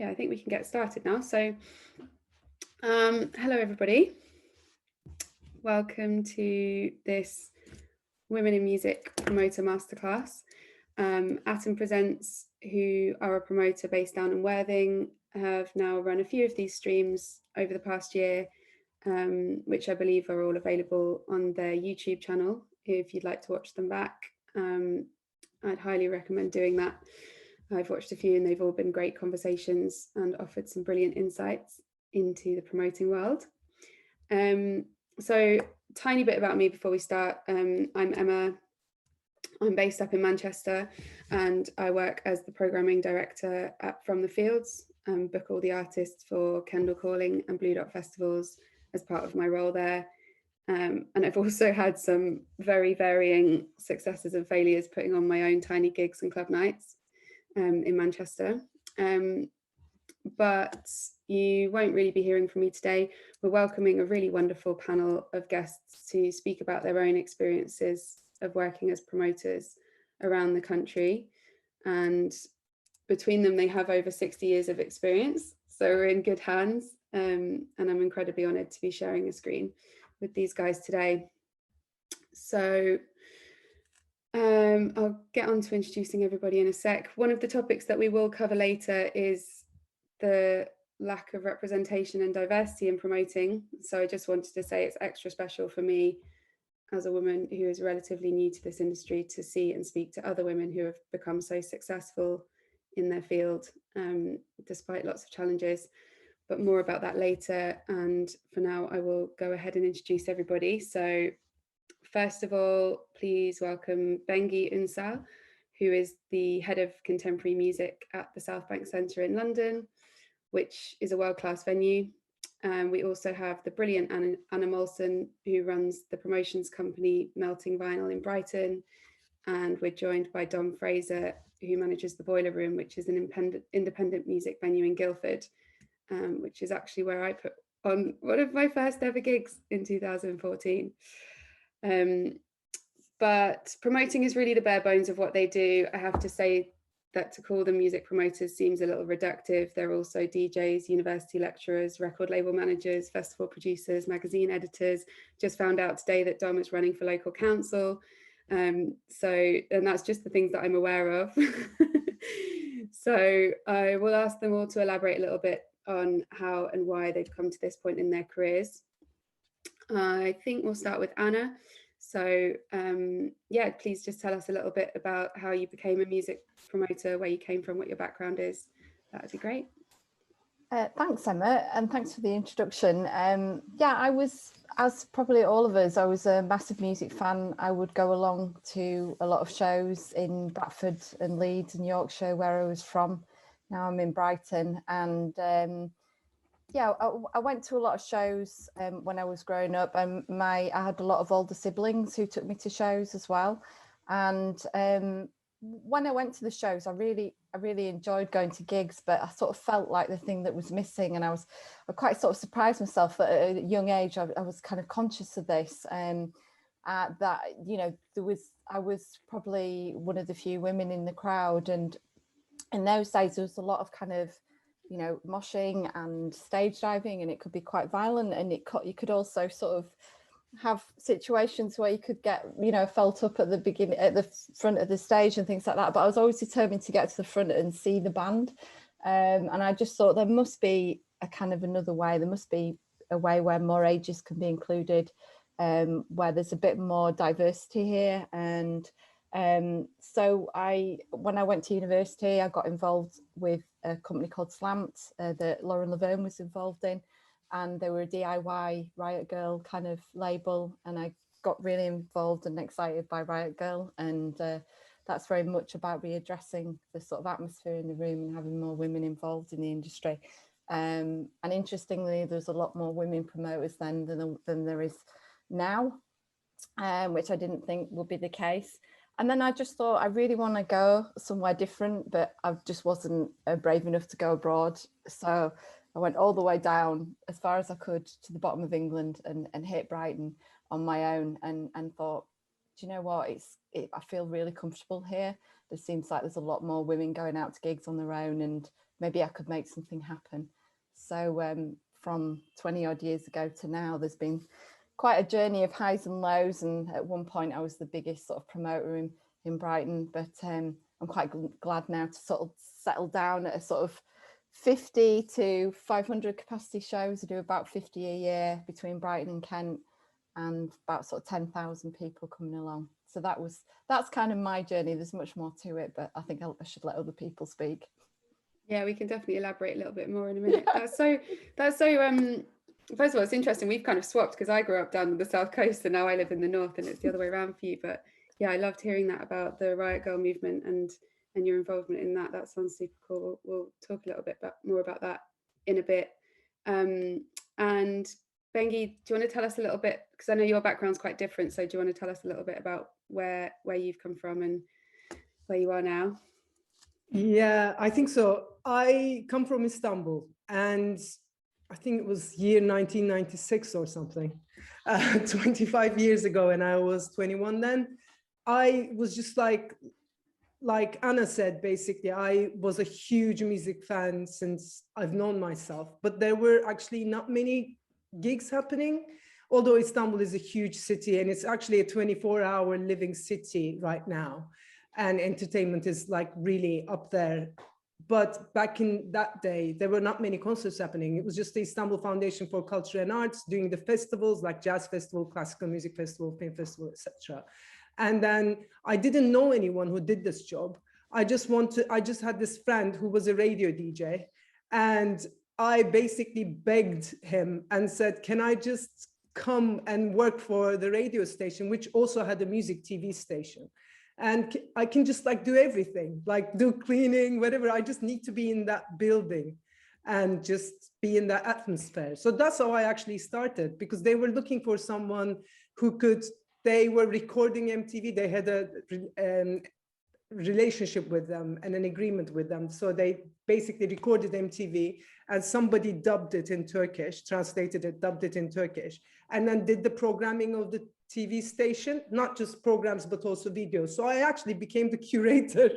Yeah, I think we can get started now. So, hello everybody. Welcome to this Women in Music Promoter Masterclass. Atom Presents, who are a promoter based down in Worthing, have now run a few of these streams over the past year, which I believe are all available on their YouTube channel. If you'd like to watch them back, I'd highly recommend doing that. I've watched a few and they've all been great conversations and offered some brilliant insights into the promoting world. So tiny bit about me before we start. I'm Emma. I'm based up in Manchester and I work as the programming director at From the Fields, book all the artists for Kendal Calling and Bluedot festivals as part of my role there. And I've also had some very varying successes and failures putting on my own tiny gigs and club nights in Manchester. But you won't really be hearing from me today. We're welcoming a really wonderful panel of guests to speak about their own experiences of working as promoters around the country. And between them, they have over 60 years of experience. So we're in good hands. And I'm incredibly honoured to be sharing a screen with these guys today. So I'll get on to introducing everybody in a sec. One of the topics that we will cover later is the lack of representation and diversity in promoting. So I just wanted to say it's extra special for me as a woman who is relatively new to this industry to see and speak to other women who have become so successful in their field, despite lots of challenges. But more about that later. And for now, I will go ahead and introduce everybody. So first of all, please welcome Bengi Ünsal, who is the head of contemporary music at the Southbank Centre in London, which is a world-class venue. We also have the brilliant Anna Moulson, who runs the promotions company Melting Vinyl in Brighton. And we're joined by Dom Frazer, who manages the Boileroom, which is an independent music venue in Guildford, which is actually where I put on one of my first ever gigs in 2014. But promoting is really the bare bones of what they do. I have to say that to call them music promoters seems a little reductive. They're also DJs, university lecturers, record label managers, festival producers, magazine editors. Just found out today that Dom is running for local council. And that's just the things that I'm aware of. So I will ask them all to elaborate a little bit on how and why they've come to this point in their careers. I think we'll start with Anna. So yeah, please just tell us a little bit about how you became a music promoter, where you came from, what your background is. That would be great. Thanks, Emma, and thanks for the introduction. Yeah, I was, as probably all of us, I was a massive music fan. I would go along to a lot of shows in Bradford and Leeds and Yorkshire, where I was from. Now I'm in Brighton, and yeah, I went to a lot of shows when I was growing up. I had a lot of older siblings who took me to shows as well. And when I went to the shows, I really enjoyed going to gigs, but I sort of felt like the thing that was missing. And I quite sort of surprised myself that at a young age, I was kind of conscious of this. That, you know, I was probably one of the few women in the crowd. And in those days, there was a lot of kind of, you know, moshing and stage diving, and it could be quite violent, and you could also sort of have situations where you could get, you know, felt up at the front of the stage and things like that. But I was always determined to get to the front and see the band, and I just thought there must be a kind of another way. There must be a way where more ages can be included, where there's a bit more diversity here. And so when I went to university, I got involved with a company called Slant that Lauren Laverne was involved in, and they were a DIY Riot Girl kind of label, and I got really involved and excited by Riot Girl, and that's very much about readdressing the sort of atmosphere in the room and having more women involved in the industry. And interestingly, there's a lot more women promoters then than there is now, which I didn't think would be the case. And then I just thought I really want to go somewhere different, but I just wasn't brave enough to go abroad. So I went all the way down as far as I could to the bottom of England and hit Brighton on my own, and thought, do you know what, I feel really comfortable here. There seems like there's a lot more women going out to gigs on their own, and maybe I could make something happen. So from 20 odd years ago to now, there's been quite a journey of highs and lows. And at one point I was the biggest sort of promoter in Brighton, but I'm quite glad now to sort of settle down at a sort of 50 to 500 capacity shows. I do about 50 a year between Brighton and Kent, and about sort of 10,000 people coming along. So that's kind of my journey. There's much more to it, but I think I should let other people speak. Yeah, we can definitely elaborate a little bit more in a minute. That's so first of all, it's interesting. We've kind of swapped, because I grew up down the south coast and now I live in the north, and it's the other way around for you. But yeah, I loved hearing that about the Riot Girl movement and your involvement in that. That sounds super cool. We'll talk a little bit more about that in a bit. And Bengi, do you want to tell us a little bit, because I know your background's quite different, so do you want to tell us a little bit about where you've come from and where you are now? Yeah, I think so. I come from Istanbul, and I think it was year 1996 or something, 25 years ago, and I was 21 then. I was just like Anna said, basically, I was a huge music fan since I've known myself, but there were actually not many gigs happening, although Istanbul is a huge city, and it's actually a 24-hour living city right now. And entertainment is like really up there. But back in that day, there were not many concerts happening. It was just the Istanbul Foundation for Culture and Arts doing the festivals like Jazz Festival, Classical Music Festival, Film Festival, etc. And then I didn't know anyone who did this job. I just had this friend who was a radio DJ, and I basically begged him and said, can I just come and work for the radio station, which also had a music TV station? And I can just like do everything, like do cleaning, whatever. I just need to be in that building and just be in that atmosphere. So that's how I actually started, because they were looking for someone who could, they were recording MTV. They had a relationship with them and an agreement with them. So they basically recorded MTV, and somebody dubbed it in Turkish, translated it, dubbed it in Turkish, and then did the programming of the TV station, not just programs, but also videos. So I actually became the curator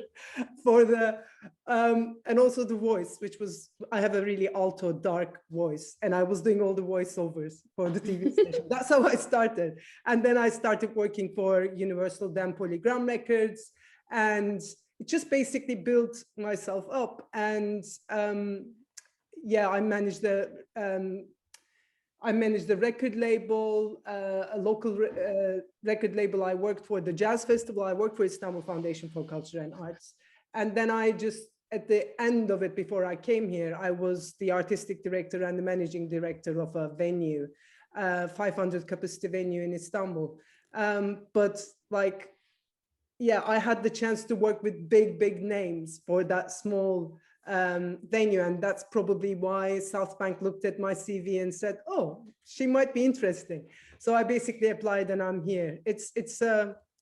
for the, and also the voice, which was, I have a really alto, dark voice, and I was doing all the voiceovers for the TV station. That's how I started. And then I started working for Universal, then Polygram Records, and it just basically built myself up. And yeah, I managed the record label, a local record label. I worked for the Jazz Festival. I worked for Istanbul Foundation for Culture and Arts. And then I just, at the end of it, before I came here, I was the artistic director and the managing director of a venue, 500 capacity venue in Istanbul. But like, yeah, I had the chance to work with big names for that small venue, and that's probably why Southbank looked at my CV and said, "Oh, she might be interesting." So I basically applied, and I'm here. It's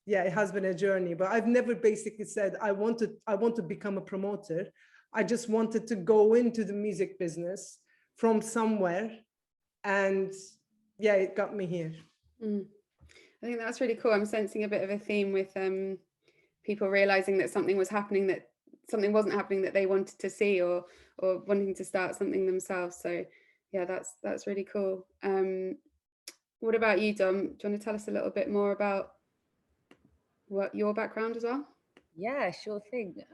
yeah, it has been a journey, but I've never basically said I want to become a promoter. I just wanted to go into the music business from somewhere, and yeah, it got me here. I think that's really cool. I'm sensing a bit of a theme with people realizing that something was happening, that something wasn't happening that they wanted to see, or wanting to start something themselves. So yeah, that's really cool. What about you, Dom? Do you want to tell us a little bit more about what your background as well? Yeah, sure thing.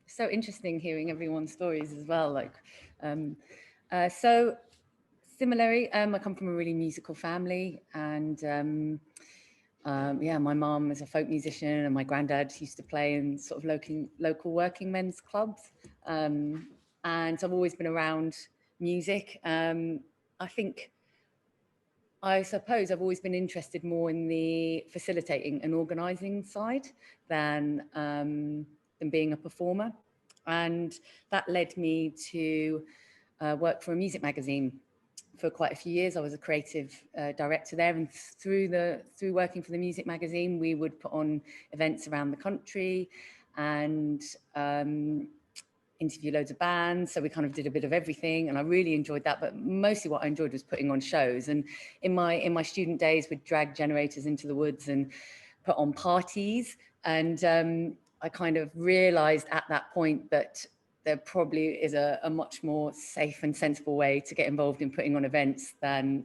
So interesting hearing everyone's stories as well. Like, so similarly, I come from a really musical family, and yeah, my mom is a folk musician, and my granddad used to play in sort of local working men's clubs. And so I've always been around music. I suppose I've always been interested more in the facilitating and organising side than being a performer. And that led me to work for a music magazine for quite a few years. I was a creative director there, and through working for the music magazine, we would put on events around the country and interview loads of bands. So we kind of did a bit of everything, and I really enjoyed that. But mostly what I enjoyed was putting on shows. And in my student days, we'd drag generators into the woods and put on parties. And I kind of realized at that point that there probably is a much more safe and sensible way to get involved in putting on events than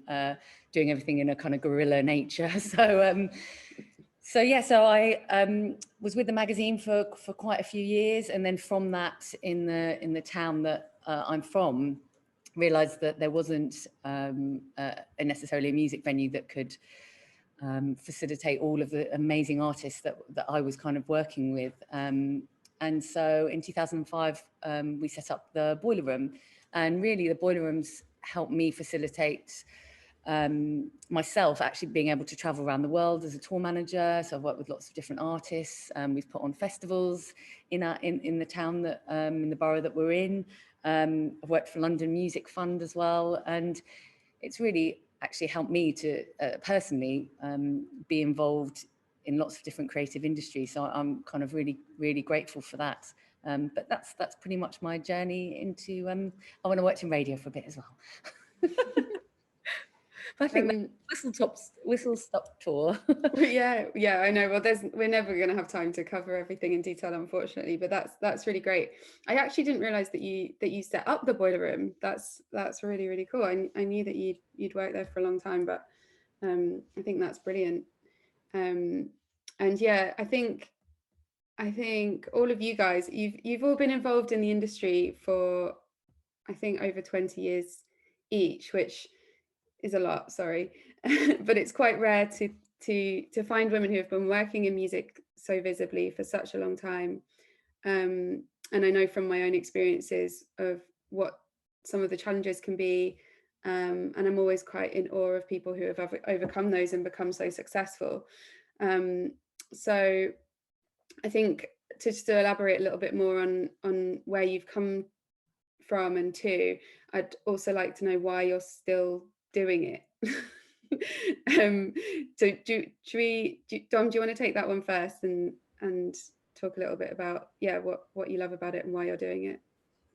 doing everything in a kind of guerrilla nature. So I was with the magazine for quite a few years, and then from that, in the town that I'm from, realized that there wasn't necessarily a music venue that could facilitate all of the amazing artists that I was kind of working with. And so in 2005, we set up the Boileroom, and really the Boilerooms helped me facilitate myself actually being able to travel around the world as a tour manager. So I've worked with lots of different artists. We've put on festivals in the town that in the borough that we're in. I've worked for London Music Fund as well, and it's really actually helped me to personally be involved in lots of different creative industries. So I'm kind of really, really grateful for that. But that's pretty much my journey into, when I worked in radio for a bit as well. I think whistle stop tour. yeah, I know. Well, we're never going to have time to cover everything in detail, unfortunately. But that's really great. I actually didn't realize that you set up the Boileroom. That's really, really cool. I knew that you'd worked there for a long time, but I think that's brilliant. And yeah, I think all of you guys, you've all been involved in the industry for, I think, over 20 years each, which is a lot, sorry. But it's quite rare to find women who have been working in music so visibly for such a long time. And I know from my own experiences of what some of the challenges can be. And I'm always quite in awe of people who have overcome those and become so successful. So I think just to elaborate a little bit more on where you've come from and to, I'd also like to know why you're still doing it. So Dom, do you want to take that one first and talk a little bit about what you love about it and why you're doing it?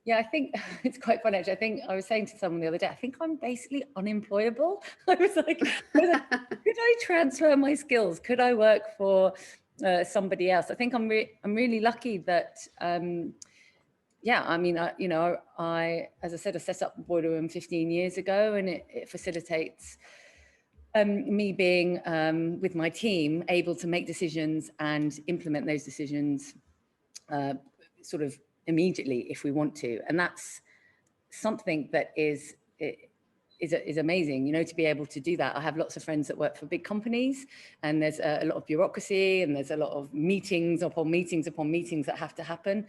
Yeah, I think it's quite fun actually. I think I was saying to someone the other day, I think I'm basically unemployable. I was like, could I transfer my skills? Could I work for somebody else? I think I'm really lucky that yeah, I mean, I as I said, I set up Boileroom 15 years ago, and it facilitates me being with my team able to make decisions and implement those decisions sort of immediately if we want to. And that's something that is amazing, you know, to be able to do that. I have lots of friends that work for big companies, and there's a lot of bureaucracy, and there's a lot of meetings upon meetings upon meetings that have to happen.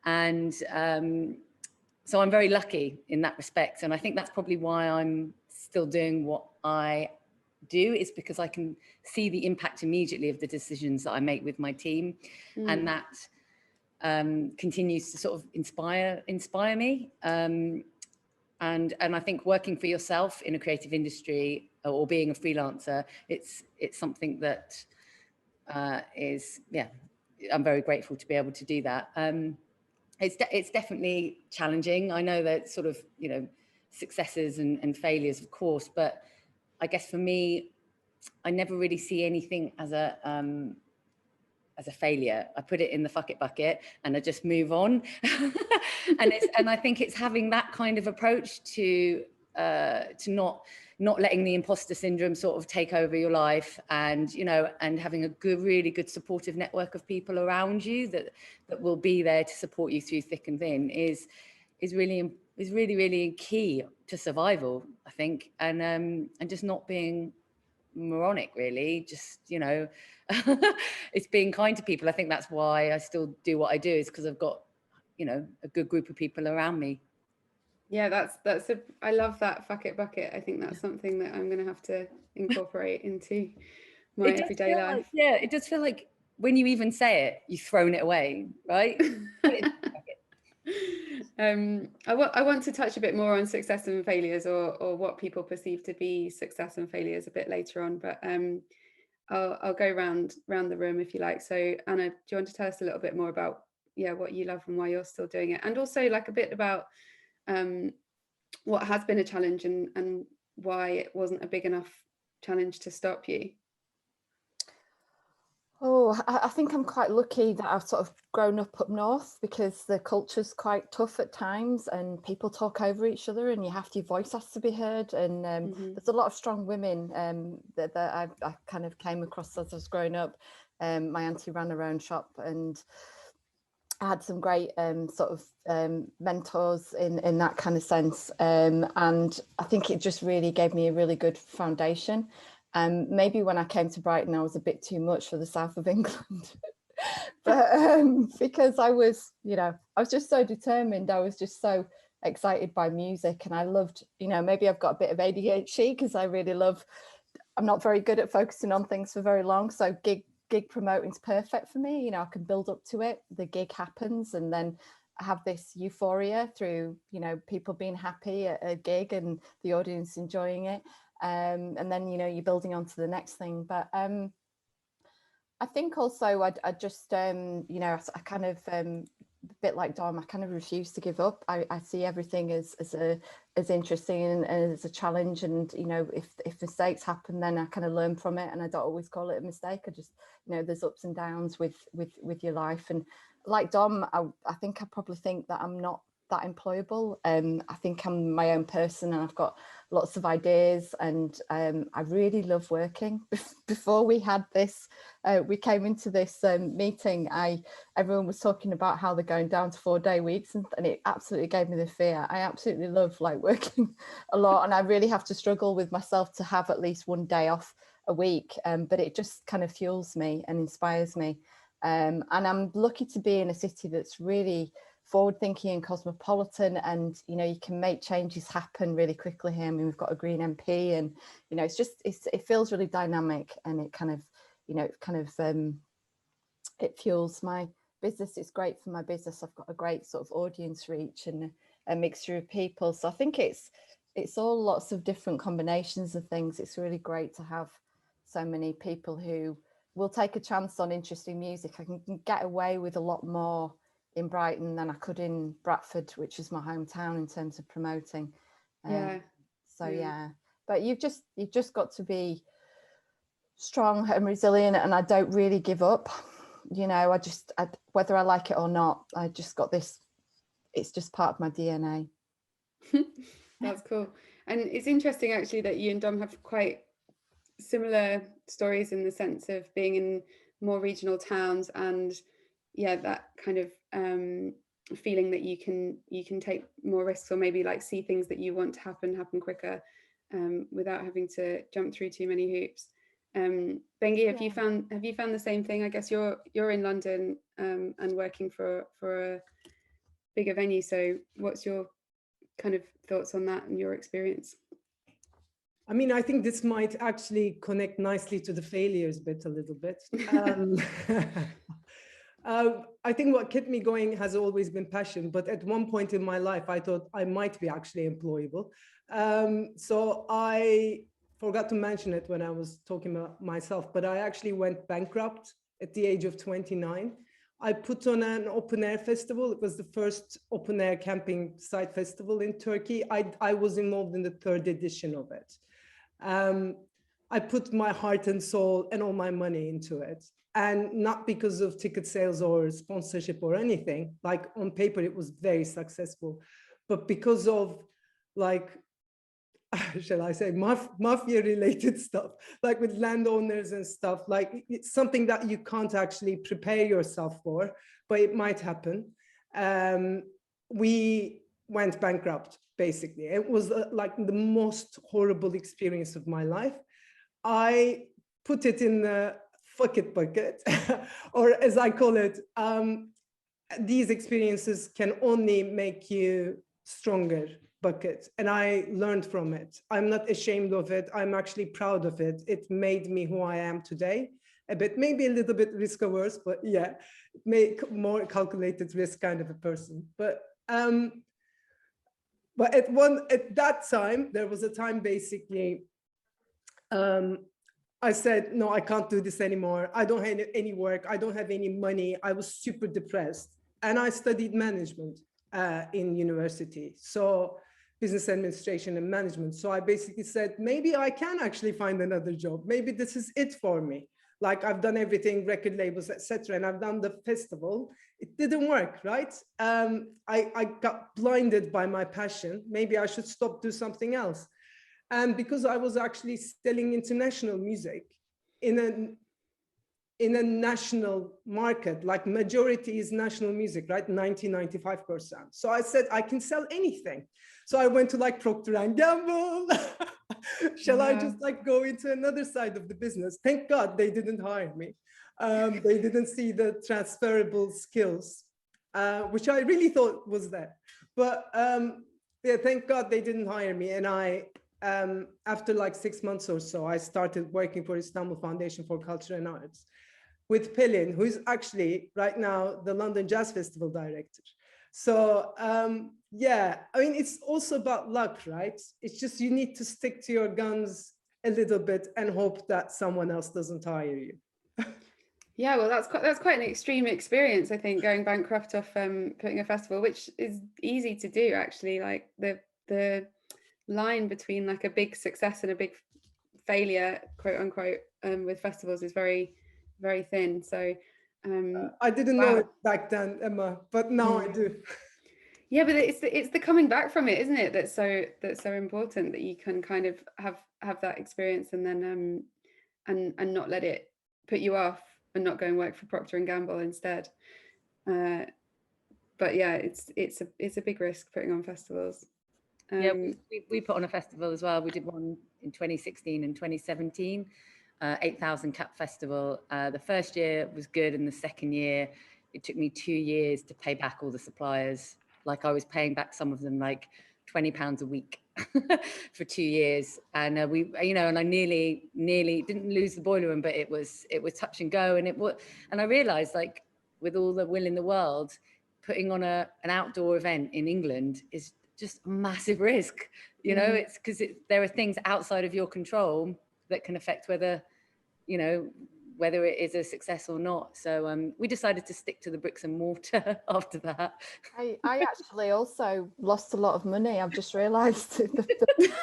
And so I'm very lucky in that respect. And I think that's probably why I'm still doing what I do, is because I can see the impact immediately of the decisions that I make with my team. And that continues to sort of inspire me. And I think working for yourself in a creative industry or being a freelancer, it's something that is, yeah, I'm very grateful to be able to do that. It's definitely challenging. I know that sort of, you know, successes and failures, of course, but I guess for me, I never really see anything as a failure. I put it in the fuck it bucket and I just move on. and I think it's having that kind of approach to not letting the imposter syndrome sort of take over your life, and, you know, and having a really good supportive network of people around you that will be there to support you through thick and thin is really key to survival, I think. And just not being moronic, really, just, you know, it's being kind to people. I think that's why I still do what I do, is because I've got, you know, a good group of people around me. Yeah, I love that fuck it bucket. I think that's something that I'm going to have to incorporate into my everyday life. Yeah, it does feel like when you even say it, you've thrown it away, right? I want to touch a bit more on success and failures, or what people perceive to be success and failures, a bit later on, but I'll go round the room if you like. So Anna, do you want to tell us a little bit more about what you love and why you're still doing it, and also like a bit about what has been a challenge and why it wasn't a big enough challenge to stop you? Oh, I think I'm quite lucky that I've sort of grown up north, because the culture's quite tough at times and people talk over each other and your voice has to be heard. And there's a lot of strong women that I kind of came across as I was growing up. My auntie ran her own shop, and I had some great sort of mentors in that kind of sense. And I think it just really gave me a really good foundation. Maybe when I came to Brighton, I was a bit too much for the south of England. But because I was just so determined. I was just so excited by music, and I loved, maybe I've got a bit of ADHD, because I'm not very good at focusing on things for very long. So gig promoting is perfect for me. I can build up to it, the gig happens, and then I have this euphoria through, people being happy at a gig and the audience enjoying it. And then, you're building on to the next thing. But I think also I just, I kind of, a bit like Dom, I kind of refuse to give up. I see everything as interesting and as a challenge. And, if mistakes happen, then I kind of learn from it. And I don't always call it a mistake. I just, there's ups and downs with your life. And like Dom, I think I probably think that I'm not that employable. I think I'm my own person, and I've got lots of ideas, and I really love working. Before we had this, we came into this meeting, everyone was talking about how they're going down to 4-day weeks, and it absolutely gave me the fear. I absolutely love working a lot, and I really have to struggle with myself to have at least one day off a week, but it just kind of fuels me and inspires me. And I'm lucky to be in a city that's really forward thinking and cosmopolitan, and you can make changes happen really quickly here. I mean, we've got a Green MP, and it feels really dynamic, and it kind of it fuels my business. It's great for my business. I've got a great sort of audience reach and a mixture of people. So I think it's all lots of different combinations of things. It's really great to have so many people who will take a chance on interesting music. I can get away with a lot more in Brighton than I could in Bradford, which is my hometown, in terms of promoting. But you've just got to be strong and resilient, and I don't really give up. Whether I like it or not, I just got this. It's just part of my DNA. That's cool. And it's interesting actually that you and Dom have quite similar stories, in the sense of being in more regional towns, and that kind of feeling that you can take more risks, or maybe see things that you want to happen quicker, without having to jump through too many hoops. Bengi, have you found the same thing? I guess you're in London and working for a bigger venue, so what's your kind of thoughts on that and your experience? I mean, I think this might actually connect nicely to the failures bit a little bit. I think what kept me going has always been passion, but at one point in my life, I thought I might be actually employable. So I forgot to mention it when I was talking about myself, but I actually went bankrupt at the age of 29. I put on an open air festival. It was the first open air camping site festival in Turkey. I was involved in the 3rd edition of it. I put my heart and soul and all my money into it. And not because of ticket sales or sponsorship or anything, on paper, it was very successful, but because of shall I say, mafia related stuff, with landowners and stuff, it's something that you can't actually prepare yourself for, but it might happen. We went bankrupt, basically. It was the most horrible experience of my life. I put it in the fuck it bucket, or as I call it, these experiences can only make you stronger bucket. And I learned from it. I'm not ashamed of it. I'm actually proud of it. It made me who I am today. Maybe a little bit risk averse, but make more calculated risk kind of a person. But at that time, there was a time basically, I said, no, I can't do this anymore. I don't have any work. I don't have any money. I was super depressed. And I studied management in university. So business administration and management. So I basically said, maybe I can actually find another job. Maybe this is it for me. like I've done everything, record labels, etc., and I've done the festival. It didn't work, right? I got blinded by my passion. Maybe I should stop, do something else. And because I was actually selling international music in a national market, like majority is national music, right? 95%. So I said, I can sell anything. So I went to like Procter & Gamble. Shall I just like go into another side of the business? Thank God they didn't hire me. They didn't see the transferable skills, which I really thought was there. But yeah, thank God they didn't hire me. And I, after like 6 months or so, I started working for Istanbul Foundation for Culture and Arts with Pelin, who is actually right now the London Jazz Festival director. So yeah, I mean, it's also about luck, right? It's just you need to stick to your guns a little bit and hope that someone else doesn't hire you. Yeah, well, that's quite an extreme experience, I think, going bankrupt off putting a festival, which is easy to do, actually. Like the line between like a big success and a big failure, quote unquote, with festivals is very, very thin. So I didn't know it back then, Emma, but now I do. Yeah, but it's the coming back from it, isn't it? That's so important, that you can kind of have that experience and then and not let it put you off and not go and work for Procter & Gamble instead. But yeah, it's a big risk putting on festivals. Yeah, we put on a festival as well. We did one in 2016 and 2017, 8,000 cap festival. The first year was good, and the second year it took me 2 years to pay back all the suppliers. Like I was paying back some of them like £20 a week for 2 years, and we, you know, and I nearly didn't lose the Boileroom, but it was touch and go, and I realised, like, with all the will in the world, putting on an outdoor event in England is just a massive risk. You know, it's because there are things outside of your control that can affect whether, you know, whether it is a success or not. So we decided to stick to the bricks and mortar after that. I actually also lost a lot of money. I've just realised the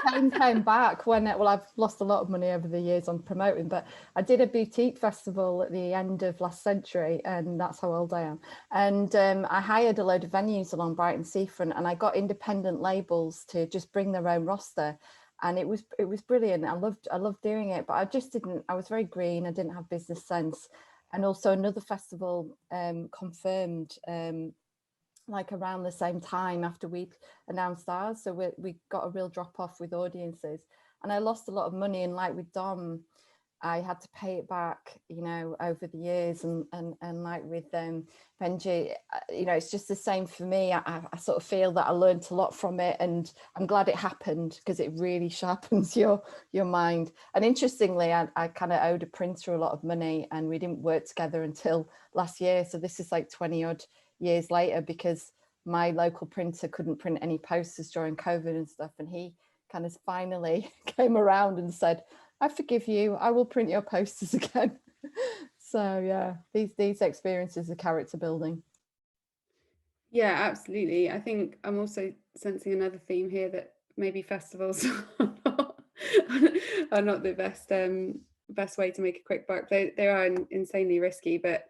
pain came back when I've lost a lot of money over the years on promoting, but I did a boutique festival at the end of last century, and that's how old I am. And I hired a load of venues along Brighton seafront, and I got independent labels to just bring their own roster. And it was brilliant. I loved doing it, but I was very green. I didn't have business sense. And also another festival confirmed like around the same time after we'd announced ours. So we got a real drop off with audiences, and I lost a lot of money. And like with Dom, I had to pay it back, you know, over the years, and like with Bengi, you know, it's just the same for me. I sort of feel that I learned a lot from it, and I'm glad it happened, because it really sharpens your mind. And interestingly, I kind of owed a printer a lot of money, and we didn't work together until last year. So this is like 20 odd years later, because my local printer couldn't print any posters during COVID and stuff, and he kind of finally came around and said, I forgive you, I will print your posters again. So yeah, these experiences are character building. Yeah, absolutely. I think I'm also sensing another theme here, that maybe festivals are not the best way to make a quick buck. They are insanely risky, but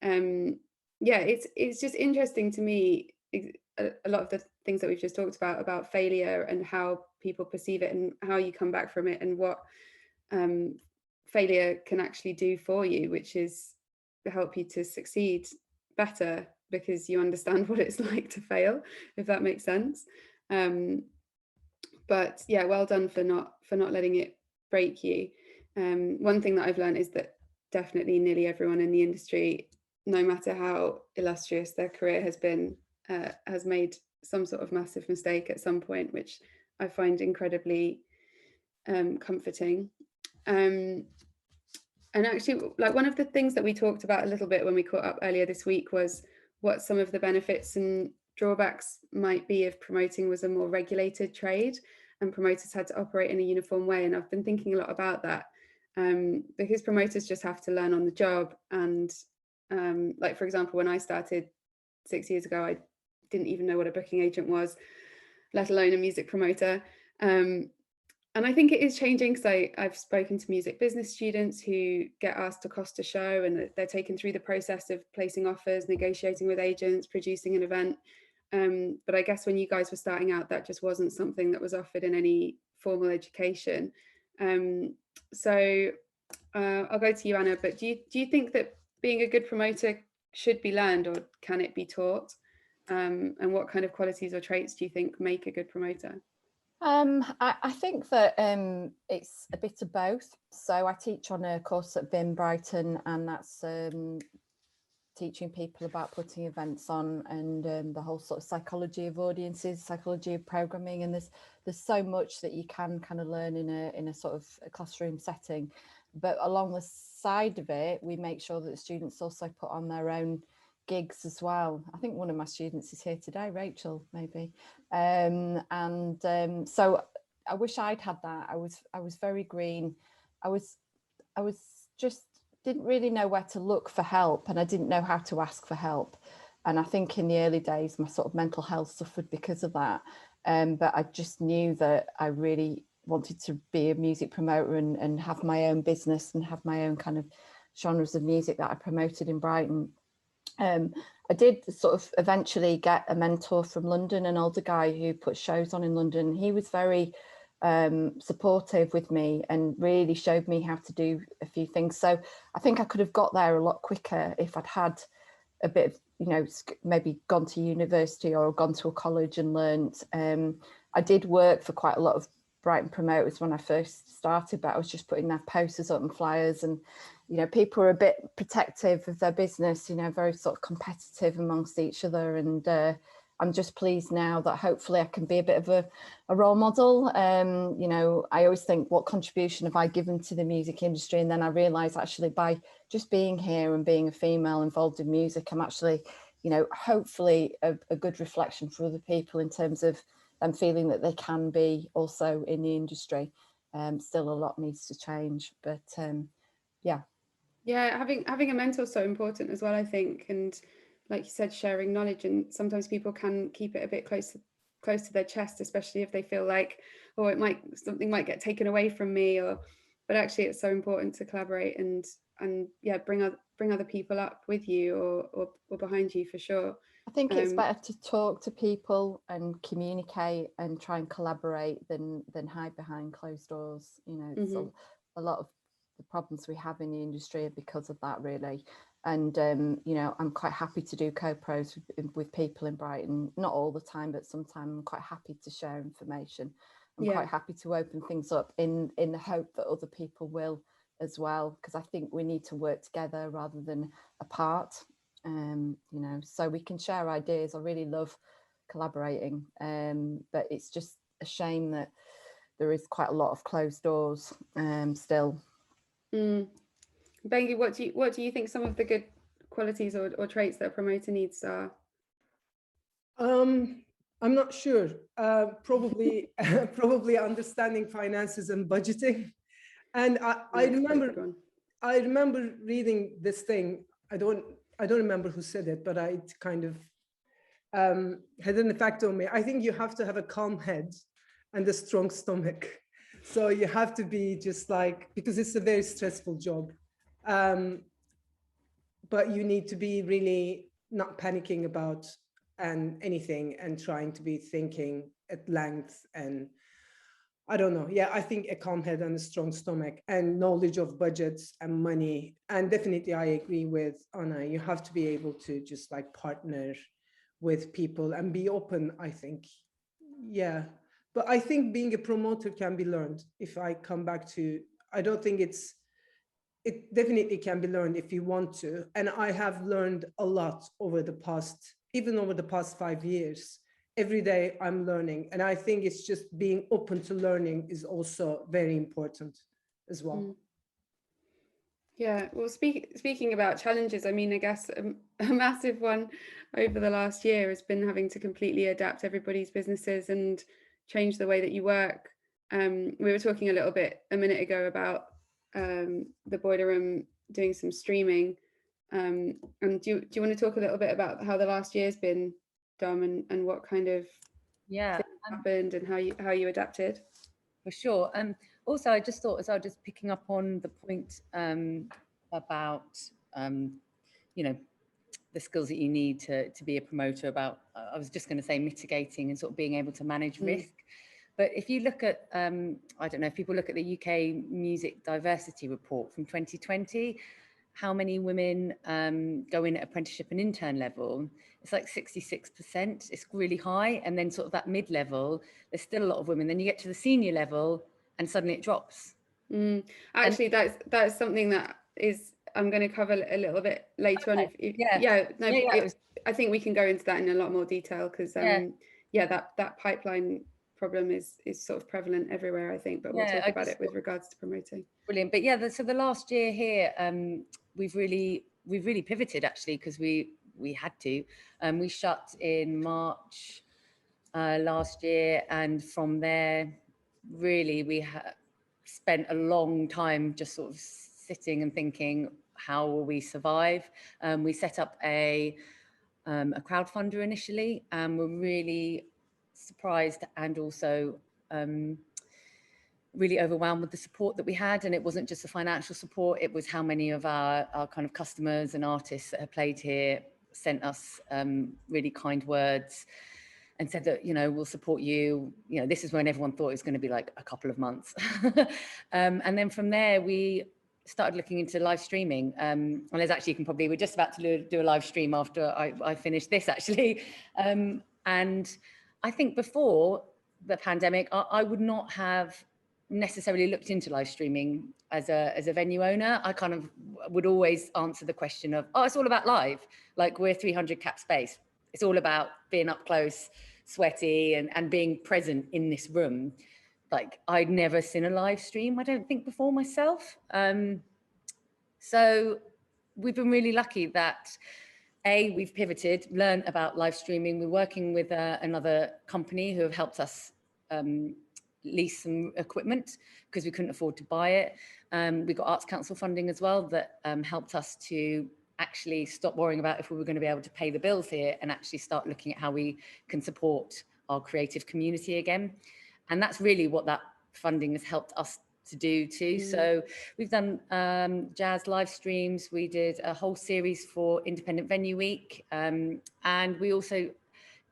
yeah, it's just interesting to me, a lot of the things that we've just talked about failure and how people perceive it and how you come back from it, and what failure can actually do for you, which is help you to succeed better, because you understand what it's like to fail, if that makes sense. But yeah, well done for not letting it break you. One thing that I've learned is that definitely nearly everyone in the industry, no matter how illustrious their career has been, has made some sort of massive mistake at some point, which I find incredibly comforting. And actually, like, one of the things that we talked about a little bit when we caught up earlier this week was what some of the benefits and drawbacks might be if promoting was a more regulated trade and promoters had to operate in a uniform way. And I've been thinking a lot about that, because promoters just have to learn on the job. And like, for example, when I started 6 years ago, I didn't even know what a booking agent was, let alone a music promoter. And I think it is changing. So I've spoken to music business students who get asked to cost a show, and they're taken through the process of placing offers, negotiating with agents, producing an event. But I guess when you guys were starting out, that just wasn't something that was offered in any formal education. So I'll go to you, Anna, but do you think that being a good promoter should be learned, or can it be taught? And what kind of qualities or traits do you think make a good promoter? I think that it's a bit of both. So I teach on a course at BIM Brighton, and that's teaching people about putting events on, and the whole sort of psychology of audiences, psychology of programming, and there's so much that you can kind of learn in a sort of a classroom setting. But along the side of it, we make sure that the students also put on their own gigs as well. I think one of my students is here today, Rachel, maybe. So I wish I'd had that. I was very green. I was just didn't really know where to look for help, and I didn't know how to ask for help. And I think in the early days, my sort of mental health suffered because of that. But I just knew that I really wanted to be a music promoter and have my own business and have my own kind of genres of music that I promoted in Brighton. I did sort of eventually get a mentor from London, an older guy who put shows on in London. He was very supportive with me and really showed me how to do a few things. So I think I could have got there a lot quicker if I'd had a bit of, you know, maybe gone to university or gone to a college and learned. I did work for quite a lot of Brighton promoters when I first started, but I was just putting their posters up and flyers, and you know, people were a bit protective of their business, you know, very sort of competitive amongst each other. And I'm just pleased now that hopefully I can be a bit of a role model. You know, I always think, what contribution have I given to the music industry? And then I realised actually by just being here and being a female involved in music, I'm actually, you know, hopefully a good reflection for other people in terms of them feeling that they can be also in the industry. Still a lot needs to change, but yeah. Yeah, having a mentor is so important as well, I think. And like you said, sharing knowledge, and sometimes people can keep it a bit close to their chest, especially if they feel like, oh, something might get taken away from me, but actually it's so important to collaborate and yeah, bring other people up with you or behind you, for sure. I think it's better to talk to people and communicate and try and collaborate than hide behind closed doors. You know, it's a lot of the problems we have in the industry are because of that, really. And you know, I'm quite happy to do co-pros with people in Brighton, not all the time, but sometimes I'm quite happy to share information. I'm quite happy to open things up in the hope that other people will as well, because I think we need to work together rather than apart. You know, so we can share ideas. I really love collaborating, but it's just a shame that there is quite a lot of closed doors still. Bengi, what do you think some of the good qualities or traits that a promoter needs are? I'm not sure. Probably understanding finances and budgeting. And I remember reading this thing. I don't remember who said it, but it kind of had an effect on me. I think you have to have a calm head and a strong stomach. So you have to be just like, because it's a very stressful job. But you need to be really not panicking about anything and trying to be thinking at length. And I don't know. Yeah, I think a calm head and a strong stomach and knowledge of budgets and money. And definitely I agree with Anna. You have to be able to just like partner with people and be open, I think. Yeah. But I think being a promoter can be learned. If I come back to, I don't think it definitely can be learned if you want to. And I have learned a lot even over the past 5 years. Every day I'm learning. And I think it's just being open to learning is also very important as well. Yeah, well, speaking about challenges, I mean, I guess a massive one over the last year has been having to completely adapt everybody's businesses and change the way that you work. We were talking a little bit a minute ago about the Boileroom doing some streaming. And do you want to talk a little bit about how the last year's been, Dom, and what kind of things happened and how you adapted? for sure. Also, I just thought, as I was just picking up on the point about, you know, the skills that you need to be a promoter, about, I was just going to say mitigating and sort of being able to manage risk. But if you look at, I don't know, if people look at the UK Music Diversity Report from 2020, how many women go in at apprenticeship and intern level, it's like 66%. It's really high. And then sort of that mid-level, there's still a lot of women. Then you get to the senior level and suddenly it drops. Actually, that's something that is, I'm going to cover a little bit later on. I think we can go into that in a lot more detail, because that pipeline problem is sort of prevalent everywhere, I think, but we'll talk about it with regards to promoting. Brilliant. But yeah, so the last year here, we've really pivoted, actually, because we had to. We shut in March last year, and from there, really, we spent a long time just sort of sitting and thinking, how will we survive? We set up a crowdfunder initially, and we're really surprised and also really overwhelmed with the support that we had. And it wasn't just the financial support, it was how many of our kind of customers and artists that have played here sent us really kind words and said that, you know, we'll support you. You know, this is when everyone thought it was going to be like a couple of months. And then from there, we started looking into live streaming. And there's actually, we're just about to do a live stream after I finished this, actually. And I think before the pandemic, I would not have necessarily looked into live streaming as a venue owner. I kind of would always answer the question of, oh, it's all about live. Like, we're 300 cap space. It's all about being up close, sweaty, and being present in this room. Like, I'd never seen a live stream, I don't think, before myself. So we've been really lucky that we've pivoted, learned about live streaming. We're working with another company who have helped us lease some equipment because we couldn't afford to buy it. We got Arts Council funding as well that helped us to actually stop worrying about if we were going to be able to pay the bills here and actually start looking at how we can support our creative community again. And that's really what that funding has helped us to do too. So we've done jazz live streams. We did a whole series for Independent Venue Week. And we also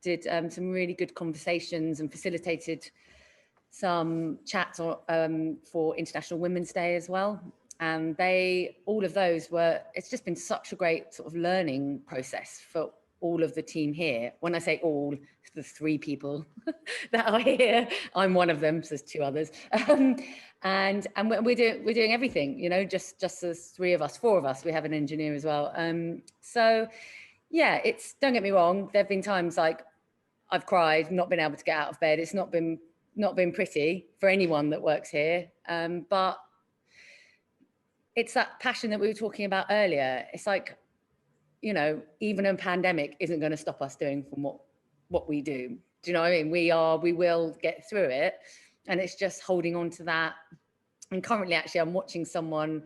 did some really good conversations and facilitated some chats for International Women's Day as well. And all of those it's just been such a great sort of learning process for all of the team here. When I say all, the 3 people that are here, I'm one of them, so there's 2 others. And we're doing everything, you know, just as 3 of us, 4 of us. We have an engineer as well. So yeah, don't get me wrong, there have been times like I've cried, not been able to get out of bed. It's not been pretty for anyone that works here, but it's that passion that we were talking about earlier. It's like, you know, even a pandemic isn't going to stop us doing from what we do. Do you know what I mean? We will get through it, and it's just holding on to that. And currently, actually, I'm watching someone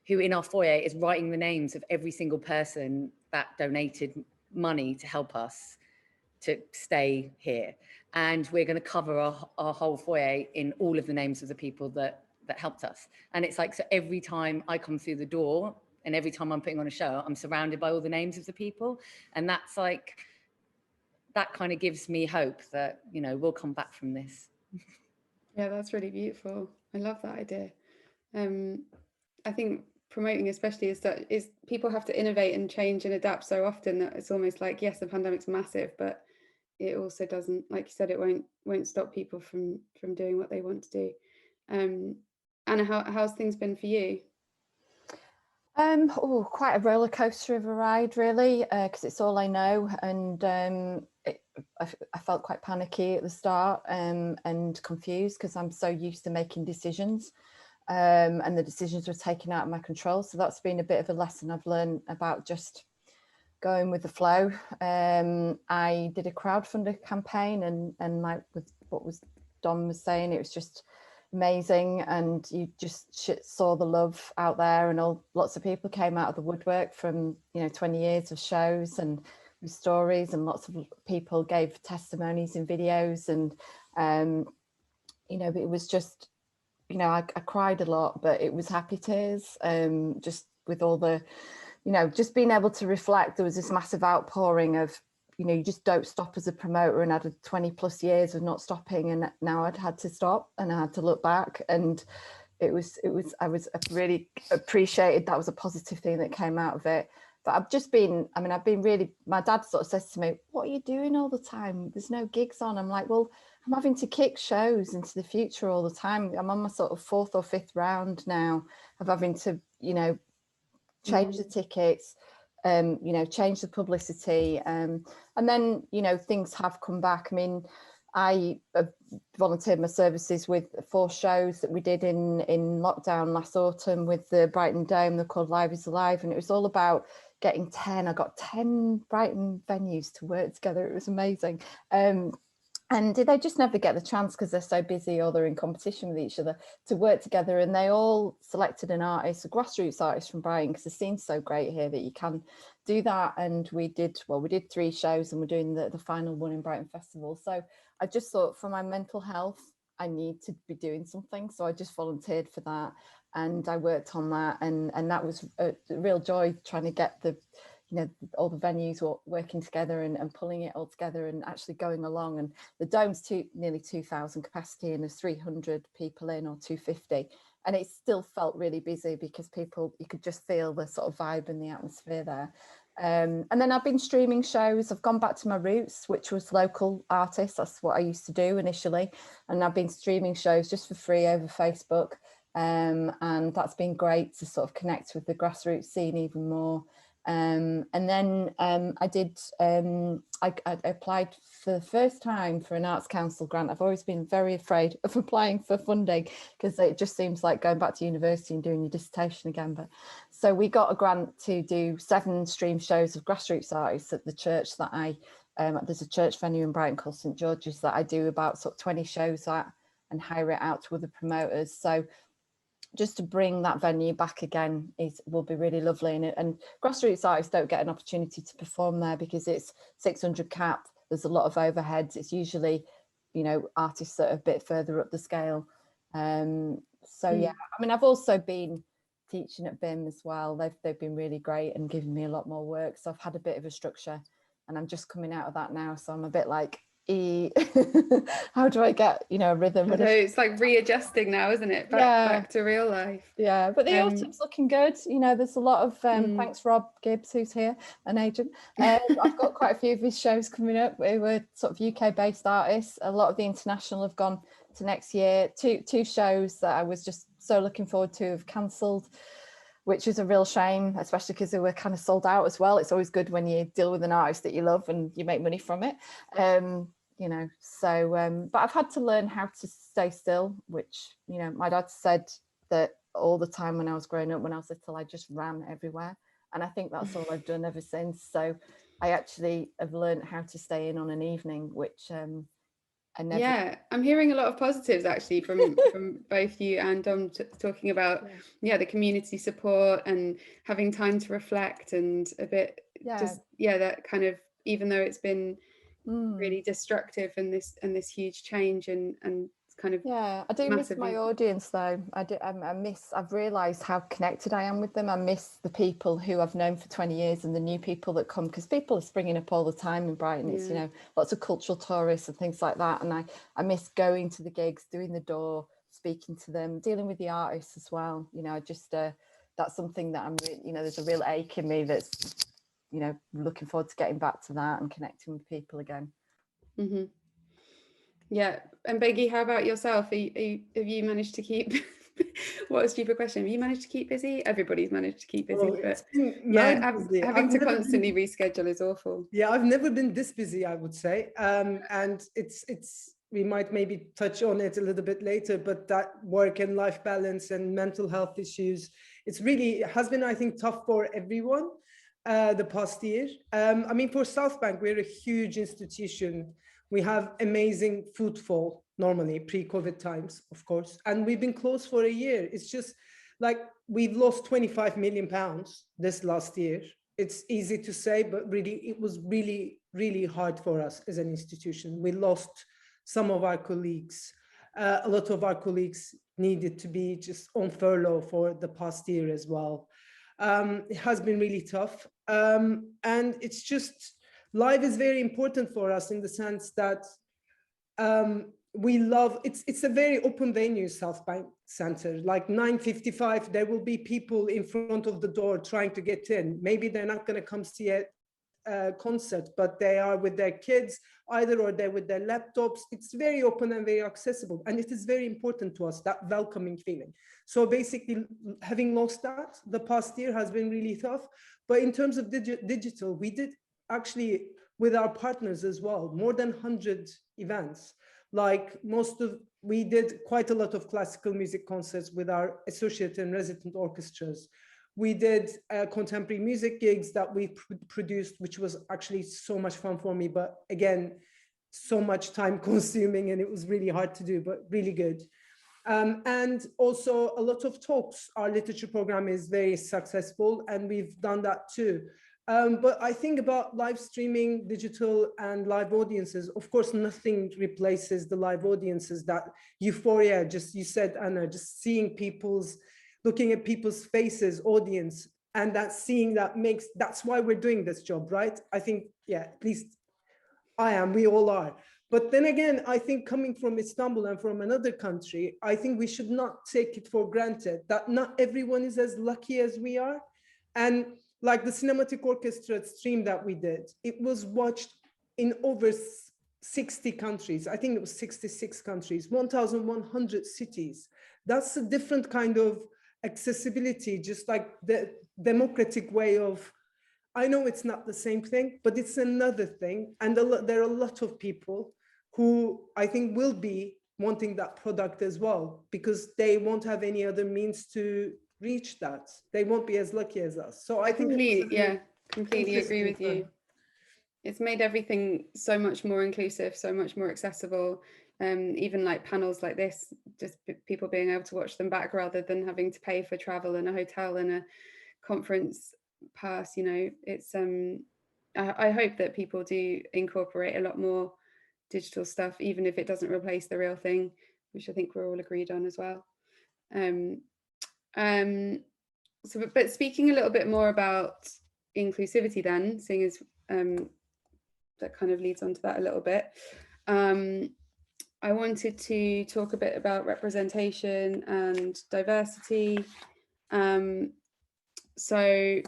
who in our foyer is writing the names of every single person that donated money to help us to stay here. And we're going to cover our whole foyer in all of the names of the people that helped us. And it's like, so every time I come through the door and every time I'm putting on a show, I'm surrounded by all the names of the people. And that's like, that kind of gives me hope that, you know, we'll come back from this. Yeah, that's really beautiful. I love that idea. I think promoting especially is people have to innovate and change and adapt so often that it's almost like, yes, the pandemic's massive, but it also doesn't, like you said, it won't stop people from doing what they want to do. Anna, how's things been for you? Quite a roller coaster of a ride, really, because it's all I know, and I felt quite panicky at the start and confused because I'm so used to making decisions, and the decisions were taken out of my control. So that's been a bit of a lesson I've learned about just going with the flow. I did a crowdfunder campaign, and like with what Dom was saying, it was just amazing, and you just saw the love out there, and lots of people came out of the woodwork from 20 years of shows and with stories, and lots of people gave testimonies and videos, and it was just you know, I cried a lot, but it was happy tears, just with all the, you know, just being able to reflect. There was this massive outpouring of, you know, you just don't stop as a promoter, and I had 20 plus years of not stopping, and now I'd had to stop and I had to look back, and I really appreciated that was a positive thing that came out of it. But I've just been, I mean, I've been really, my dad sort of says to me, what are you doing all the time? There's no gigs on. I'm like, well, I'm having to kick shows into the future all the time. I'm on my sort of 4th or 5th round now of having to, you know, change the tickets, you know, change the publicity. And then, you know, things have come back. I mean, I volunteered my services with 4 shows that we did in lockdown last autumn with the Brighton Dome. They're called Live is Alive, and it was all about getting 10. I got 10 Brighton venues to work together. It was amazing. And they just never get the chance because they're so busy or they're in competition with each other to work together. And they all selected an artist, a grassroots artist from Brighton, because the scene's so great here that you can do that. And we did 3 shows, and we're doing the final one in Brighton Festival. So I just thought, for my mental health, I need to be doing something. So I just volunteered for that, and I worked on that. And that was a real joy, trying to get the, you know, all the venues working together and pulling it all together and actually going along. And the Dome's nearly 2,000 capacity, and there's 300 people in, or 250. And it still felt really busy because people, you could just feel the sort of vibe and the atmosphere there. And then I've been streaming shows. I've gone back to my roots, which was local artists. That's what I used to do initially. And I've been streaming shows just for free over Facebook. And that's been great to sort of connect with the grassroots scene even more. And then I applied for the first time for an Arts Council grant. I've always been very afraid of applying for funding because it just seems like going back to university and doing your dissertation again. But so we got a grant to do 7 stream shows of grassroots artists at the church that there's a church venue in Brighton called St George's that I do about sort of 20 shows at and hire it out to other promoters. So just to bring that venue back again will be really lovely. And grassroots artists don't get an opportunity to perform there because it's 600 cap. There's a lot of overheads. It's usually, you know, artists that are a bit further up the scale. So yeah, I mean, I've also been teaching at BIM as well. They've been really great and giving me a lot more work. So I've had a bit of a structure, and I'm just coming out of that now. So I'm a bit like, how do I get, you know, a rhythm? It's like readjusting now, isn't it? Back to real life. Yeah, but the autumn's looking good. You know, there's a lot of thanks Rob Gibbs, who's here, an agent. I've got quite a few of his shows coming up. We were sort of UK based artists. A lot of the international have gone to next year. Two shows that I was just so looking forward to have cancelled, which is a real shame, especially because they were kind of sold out as well. It's always good when you deal with an artist that you love and you make money from it. You know, so but I've had to learn how to stay still, which, you know, my dad said that all the time when I was growing up, when I was little, I just ran everywhere, and I think that's all I've done ever since. So I actually have learned how to stay in on an evening, which I never. Yeah, I'm hearing a lot of positives actually from both you and Dom talking about the community support and having time to reflect and a bit that kind of, even though it's been really destructive and this huge change and kind of I do miss my audience though. I've realized how connected I am with them. I miss the people who I've known for 20 years and the new people that come, because people are springing up all the time in Brighton. It's, you know, lots of cultural tourists and things like that, and I miss going to the gigs, doing the door, speaking to them, dealing with the artists as well. You know, I just that's something that you know, there's a real ache in me that's, you know, looking forward to getting back to that and connecting with people again. Yeah. And Bengi, how about yourself? Have you managed to keep what a stupid question, have you managed to keep busy? Everybody's managed to keep busy, but having to constantly reschedule is awful. Yeah, I've never been this busy, I would say. And it's we might maybe touch on it a little bit later, but that work and life balance and mental health issues, it has been, I think, tough for everyone the past year. I mean, for Southbank, we're a huge institution. We have amazing footfall normally, pre-COVID times, of course, and we've been closed for a year. It's just like we've lost 25 million pounds this last year. It's easy to say, but really, it was really, really hard for us as an institution. We lost some of our colleagues. A lot of our colleagues needed to be just on furlough for the past year as well. It has been really tough. And it's just, live is very important for us in the sense that we love, it's a very open venue, Southbank Centre. Like 9:55, there will be people in front of the door trying to get in. Maybe they're not going to come see a concert, but they are with their kids either, or they're with their laptops. It's very open and very accessible, and it is very important to us, that welcoming feeling. So basically, having lost that, the past year has been really tough. But in terms of digital, we did actually, with our partners as well, more than 100 events. Like we did quite a lot of classical music concerts with our associate and resident orchestras. We did contemporary music gigs that we produced, which was actually so much fun for me, but again, so much time consuming, and it was really hard to do, but really good. And also a lot of talks. Our literature program is very successful, and we've done that too. But I think about live streaming, digital and live audiences. Of course, nothing replaces the live audiences, that euphoria, just you said, Anna, just seeing looking at people's faces, audience, and that's why we're doing this job, right? I think, yeah, at least I am, we all are. But then again, I think coming from Istanbul and from another country, I think we should not take it for granted that not everyone is as lucky as we are. And like the cinematic orchestra stream that we did, it was watched in over 60 countries. I think it was 66 countries, 1,100 cities. That's a different kind of accessibility, just like the democratic way of, I know it's not the same thing, but it's another thing. And there are a lot of people who I think will be wanting that product as well, because they won't have any other means to reach that. They won't be as lucky as us. So I think completely agree with you. It's made everything so much more inclusive, so much more accessible. Even like panels like this, just people being able to watch them back rather than having to pay for travel and a hotel and a conference pass. You know, it's I hope that people do incorporate a lot more digital stuff, even if it doesn't replace the real thing, which I think we're all agreed on as well. So, but speaking a little bit more about inclusivity then, seeing as that kind of leads on to that a little bit. I wanted to talk a bit about representation and diversity. So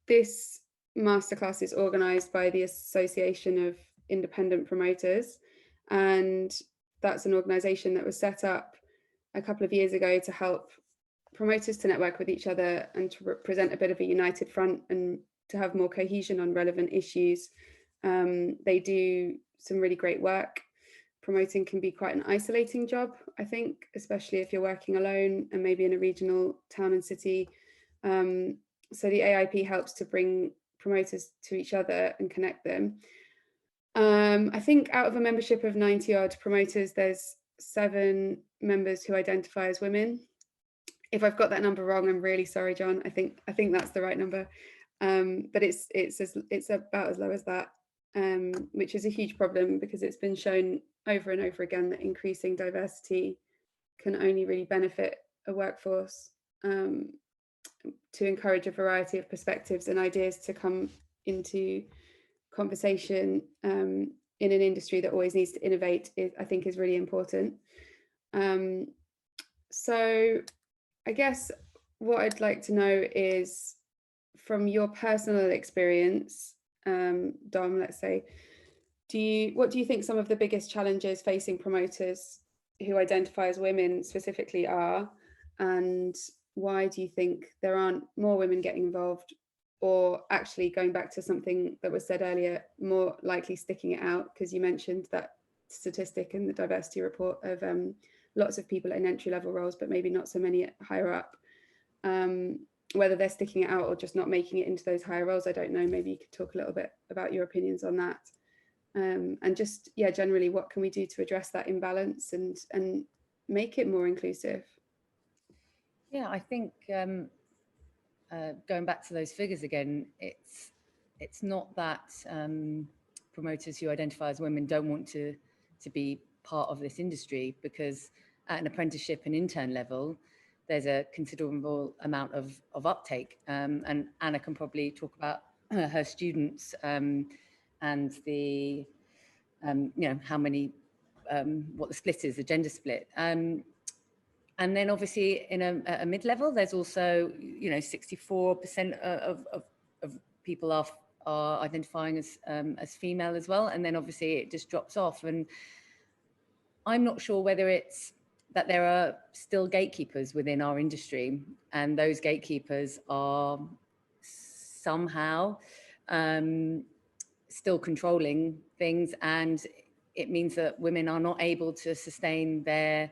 this masterclass is organised by the Association of Independent Promoters, and that's an organisation that was set up a couple of years ago to help promoters to network with each other and to represent a bit of a united front and to have more cohesion on relevant issues. They do some really great work. Promoting can be quite an isolating job, I think, especially if you're working alone and maybe in a regional town and city. So the AIP helps to bring promoters to each other and connect them. I think out of a membership of 90 odd promoters, there's 7 members who identify as women. If I've got that number wrong, I'm really sorry, John. I think that's the right number. But it's about as low as that, which is a huge problem, because it's been shown over and over again that increasing diversity can only really benefit a workforce, to encourage a variety of perspectives and ideas to come into conversation in an industry that always needs to innovate, I think is really important. So I guess what I'd like to know is, from your personal experience, Dom, let's say, what do you think some of the biggest challenges facing promoters who identify as women specifically are, and why do you think there aren't more women getting involved, or actually, going back to something that was said earlier, more likely sticking it out, because you mentioned that statistic in the diversity report of lots of people in entry-level roles, but maybe not so many higher up. Whether they're sticking it out or just not making it into those higher roles, I don't know. Maybe you could talk a little bit about your opinions on that. And just, yeah, generally, what can we do to address that imbalance and make it more inclusive? Yeah, I think going back to those figures again, it's not that promoters who identify as women don't want to be part of this industry, because at an apprenticeship and intern level, there's a considerable amount of uptake. And Anna can probably talk about her students and the, how many, what the split is, the gender split. And then obviously in a mid-level, there's also, 64% of people are identifying as female as well. And then obviously it just drops off. And I'm not sure whether it's that there are still gatekeepers within our industry, and those gatekeepers are somehow still controlling things, and it means that women are not able to sustain their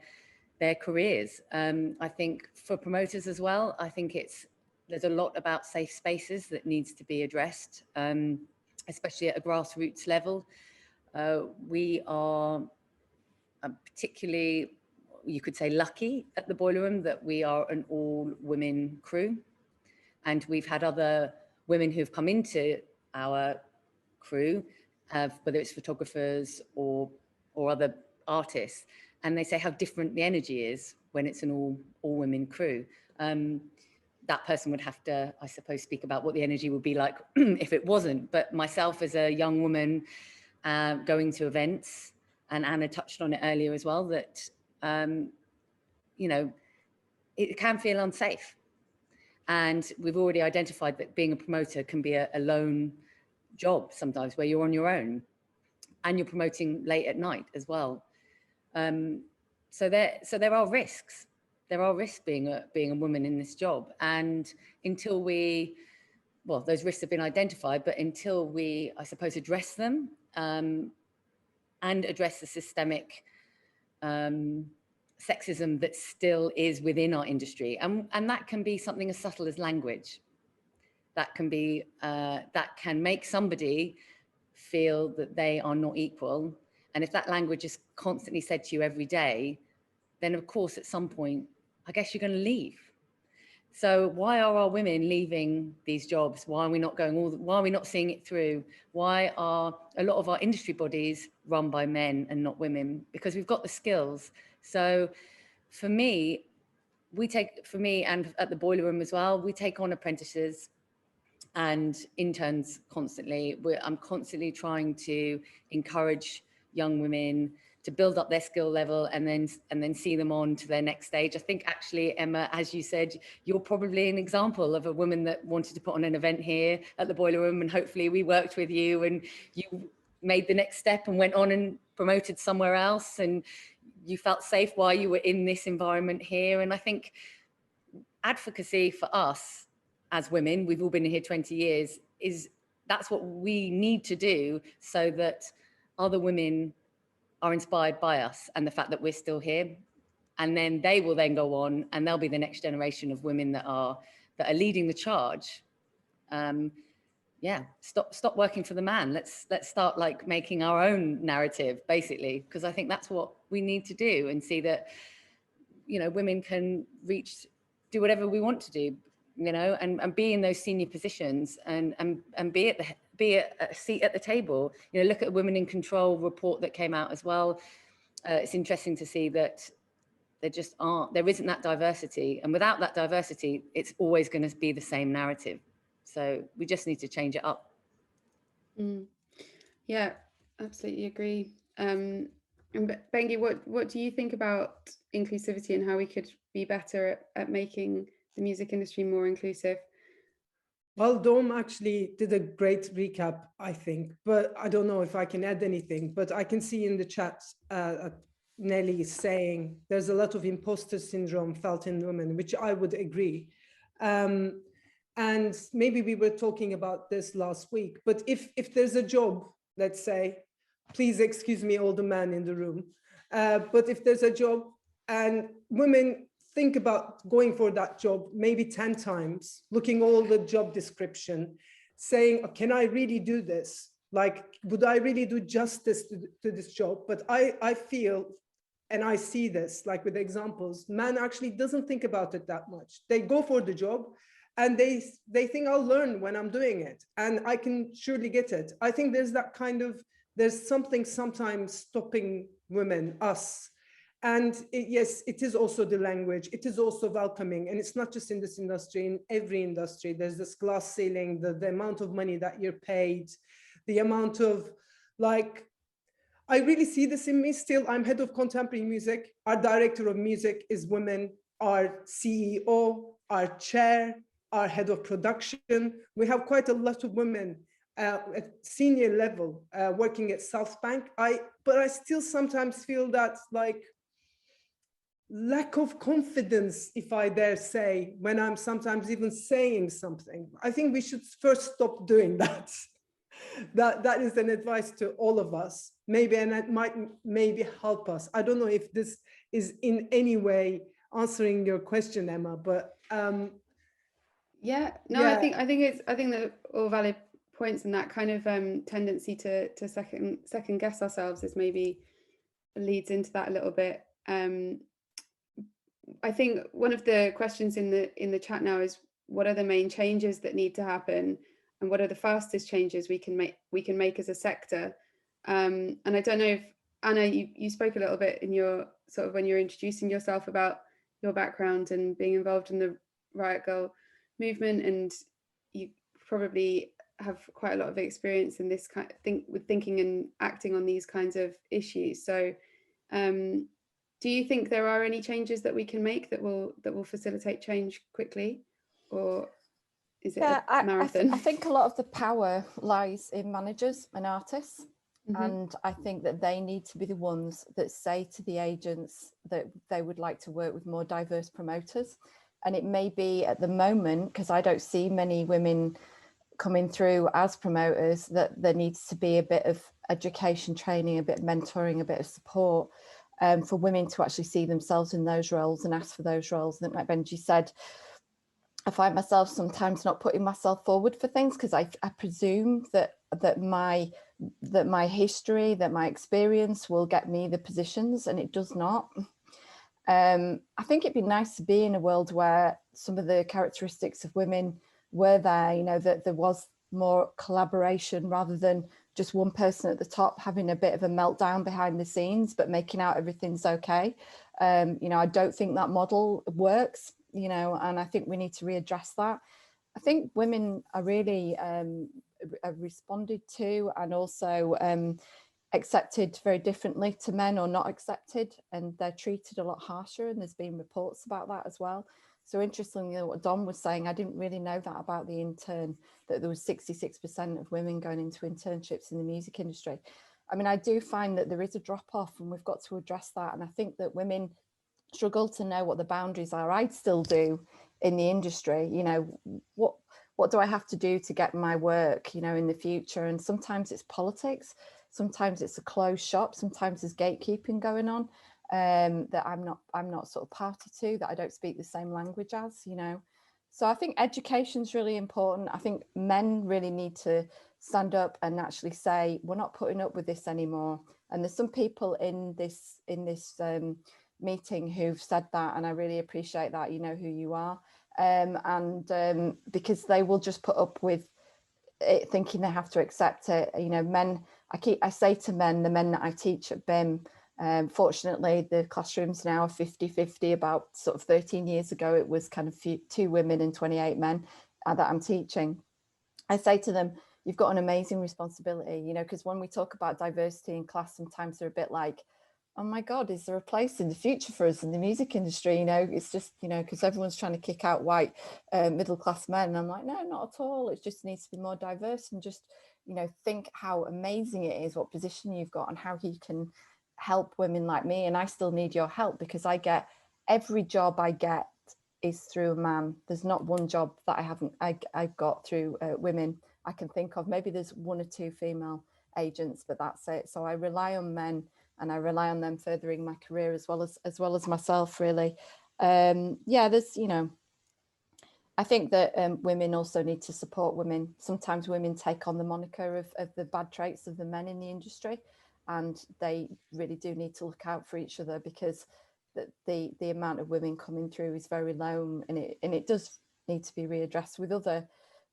careers. I think for promoters as well, I think there's a lot about safe spaces that needs to be addressed, especially at a grassroots level. We are particularly, you could say, lucky at the Boileroom that we are an all-women crew, and we've had other women who've come into our crew, whether it's photographers or other artists, and they say how different the energy is when it's an all-women crew. That person would have to, I suppose, speak about what the energy would be like if it wasn't. But myself as a young woman going to events, and Anna touched on it earlier as well, that, it can feel unsafe. And we've already identified that being a promoter can be a lone job sometimes, where you're on your own and you're promoting late at night as well. So there are risks. There are risks being a woman in this job. And until those risks have been identified, but until we, I suppose, address them, and address the systemic sexism that still is within our industry. And that can be something as subtle as language. That can be, that can make somebody feel that they are not equal. And if that language is constantly said to you every day, then of course, at some point, I guess you're going to leave. So why are our women leaving these jobs? Why are we not why are we not seeing it through? Why are a lot of our industry bodies run by men and not women? Because we've got the skills. So for me, and at the Boileroom as well, we take on apprentices and interns constantly. I'm constantly trying to encourage young women to build up their skill level and then see them on to their next stage. I think actually, Emma, as you said, you're probably an example of a woman that wanted to put on an event here at the Boileroom, and hopefully we worked with you and you made the next step and went on and promoted somewhere else, and you felt safe while you were in this environment here. And I think advocacy for us as women, we've all been here 20 years, that's what we need to do, so that other women are inspired by us and the fact that we're still here. And then they will then go on, and they'll be the next generation of women that are leading the charge. Stop working for the man. Let's start like making our own narrative, basically, because I think that's what we need to do, and see that, women can do whatever we want to do, and be in those senior positions and be at a seat at the table. Look at the Women in Control report that came out as well. It's interesting to see that there isn't that diversity, and without that diversity, it's always going to be the same narrative. So we just need to change it up. Yeah, absolutely agree. And Bengi, what do you think about inclusivity and how we could be better at making the music industry more inclusive? Well, Dom actually did a great recap, I think, but I don't know if I can add anything. But I can see in the chat Nelly saying there's a lot of imposter syndrome felt in women, which I would agree. And maybe we were talking about this last week, but if there's a job, let's say, please excuse me, all the men in the room, but if there's a job and women think about going for that job maybe 10 times, looking all the job description, saying, can I really do this? Like, would I really do justice to this job? But I feel, and I see this, like with examples, man actually doesn't think about it that much. They go for the job and they think I'll learn when I'm doing it and I can surely get it. I think there's that kind of, there's something sometimes stopping women, us. And yes, it is also the language. It is also welcoming. And it's not just in this industry, in every industry, there's this glass ceiling, the amount of money that you're paid, the amount of like, I really see this in me still. I'm head of contemporary music. Our director of music is women. Our CEO, our chair, our head of production. We have quite a lot of women at senior level working at Southbank. But I still sometimes feel that like lack of confidence, if I dare say, when I'm sometimes even saying something. I think we should first stop doing that. That is an advice to all of us, maybe, and it might maybe help us. I don't know if this is in any way answering your question, Emma, but yeah, no, yeah. I think that all valid points, and that kind of tendency to second guess ourselves is maybe leads into that a little bit. I think one of the questions in the chat now is, what are the main changes that need to happen, and what are the fastest changes we can make as a sector? And I don't know if Anna, you spoke a little bit in your sort of when you're introducing yourself about your background and being involved in the Riot Girl movement, and you probably have quite a lot of experience in this kind of thing with thinking and acting on these kinds of issues. So do you think there are any changes that we can make that will facilitate change quickly, or is it a marathon? I think a lot of the power lies in managers and artists. Mm-hmm. And I think that they need to be the ones that say to the agents that they would like to work with more diverse promoters. And it may be at the moment, because I don't see many women coming through as promoters, that there needs to be a bit of education, training, a bit of mentoring, a bit of support for women to actually see themselves in those roles and ask for those roles. And like Benji said, I find myself sometimes not putting myself forward for things because I presume that my history, that my experience will get me the positions, and it does not. I think it'd be nice to be in a world where some of the characteristics of women were there, you know, that there was more collaboration rather than just one person at the top having a bit of a meltdown behind the scenes, but making out everything's okay. You know, I don't think that model works, you know, and I think we need to readdress that. I think women are really responded to and also accepted very differently to men, or not accepted, and they're treated a lot harsher, and there's been reports about that as well. So interestingly, what Dom was saying, I didn't really know that about the intern, that there was 66% of women going into internships in the music industry. I mean, I do find that there is a drop off, and we've got to address that. And I think that women struggle to know what the boundaries are. I still do in the industry, you know, what do I have to do to get my work, you know, in the future? And sometimes it's politics, sometimes it's a closed shop, sometimes there's gatekeeping going on. That I'm not sort of party to, that I don't speak the same language as, you know. So I think education is really important. I think men really need to stand up and actually say, we're not putting up with this anymore. And there's some people in this meeting who've said that, and I really appreciate that. You know who you are, because they will just put up with it, thinking they have to accept it. You know, men. I say to men, the men that I teach at BIM. Fortunately, the classrooms now are 50-50. About sort of 13 years ago, it was kind of 2 women and 28 men that I'm teaching. I say to them, you've got an amazing responsibility, you know, because when we talk about diversity in class, sometimes they're a bit like, oh my God, is there a place in the future for us in the music industry? You know, it's just, you know, because everyone's trying to kick out white middle-class men. And I'm like, no, not at all. It just needs to be more diverse, and just, you know, think how amazing it is, what position you've got, and how you can help women like me. And I still need your help, because every job I get is through a man. There's not one job that I got through women I can think of. Maybe there's 1 or 2 female agents, but that's it. So I rely on men, and I rely on them furthering my career as well as myself, really. Yeah, there's, you know, I think that women also need to support women. Sometimes women take on the moniker of the bad traits of the men in the industry, and they really do need to look out for each other, because the amount of women coming through is very low, and it does need to be readdressed with other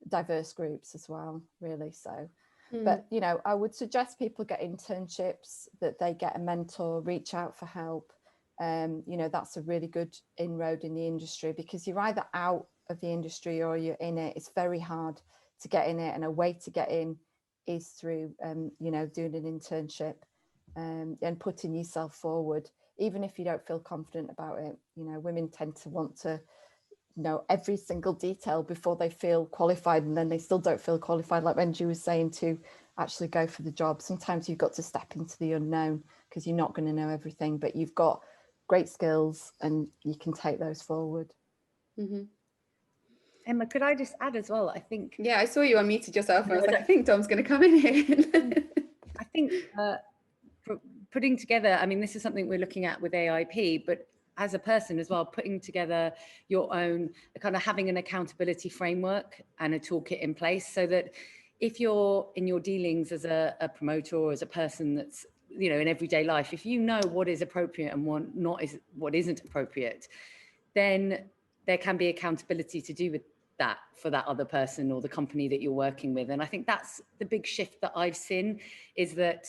diverse groups as well, really. So But, you know, I would suggest people get internships, that they get a mentor, reach out for help. You know, that's a really good inroad in the industry, because you're either out of the industry or you're in it. It's very hard to get in it, and a way to get in is through, you know, doing an internship and putting yourself forward, even if you don't feel confident about it. You know, women tend to want to know every single detail before they feel qualified, and then they still don't feel qualified, like Benji was saying, to actually go for the job. Sometimes you've got to step into the unknown, because you're not going to know everything, but you've got great skills and you can take those forward. Emma, could I just add as well? I think. Yeah, I saw you unmuted yourself, and I was like, I think Dom's going to come in here. I think putting together, I mean, this is something we're looking at with AIP, but as a person as well, putting together your own, kind of having an accountability framework and a toolkit in place, so that if you're in your dealings as a promoter or as a person that's, you know, in everyday life, if you know what is appropriate and what isn't appropriate, then there can be accountability to do with that for that other person or the company that you're working with. And I think that's the big shift that I've seen, is that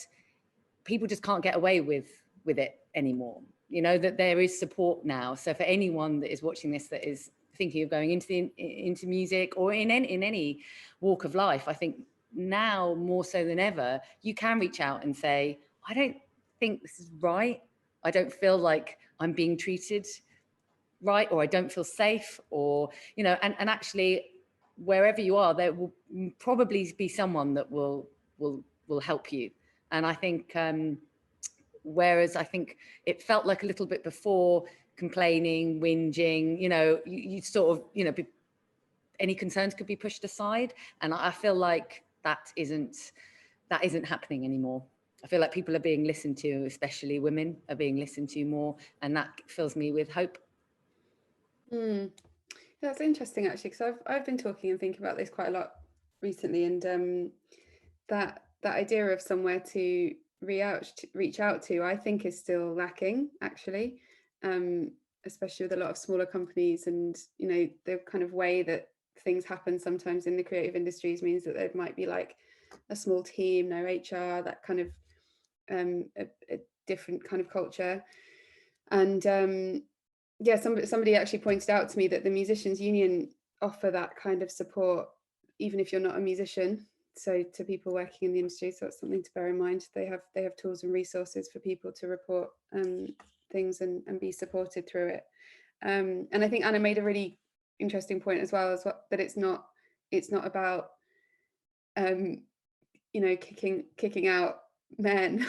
people just can't get away with it anymore. You know, that there is support now. So for anyone that is watching this that is thinking of going into music or in any walk of life, I think now more so than ever, you can reach out and say, I don't think this is right. I don't feel like I'm being treated right, or I don't feel safe, or, you know, and actually wherever you are, there will probably be someone that will help you. And I think whereas I think it felt like a little bit before, complaining, whinging, you know, you sort of, you know, any concerns could be pushed aside. And I feel like that isn't happening anymore. I feel like people are being listened to, especially women are being listened to more. And that fills me with hope. That's interesting, actually, because I've been talking and thinking about this quite a lot recently, and that idea of somewhere to reach out to, I think, is still lacking, actually, especially with a lot of smaller companies. And, you know, the kind of way that things happen sometimes in the creative industries means that there might be like a small team, no HR, that kind of a different kind of culture. And yeah, somebody actually pointed out to me that the Musicians Union offer that kind of support even if you're not a musician, so to people working in the industry. So that's something to bear in mind. They have tools and resources for people to report things and be supported through it. And I think Anna made a really interesting point as well, that it's not about you know, kicking out men.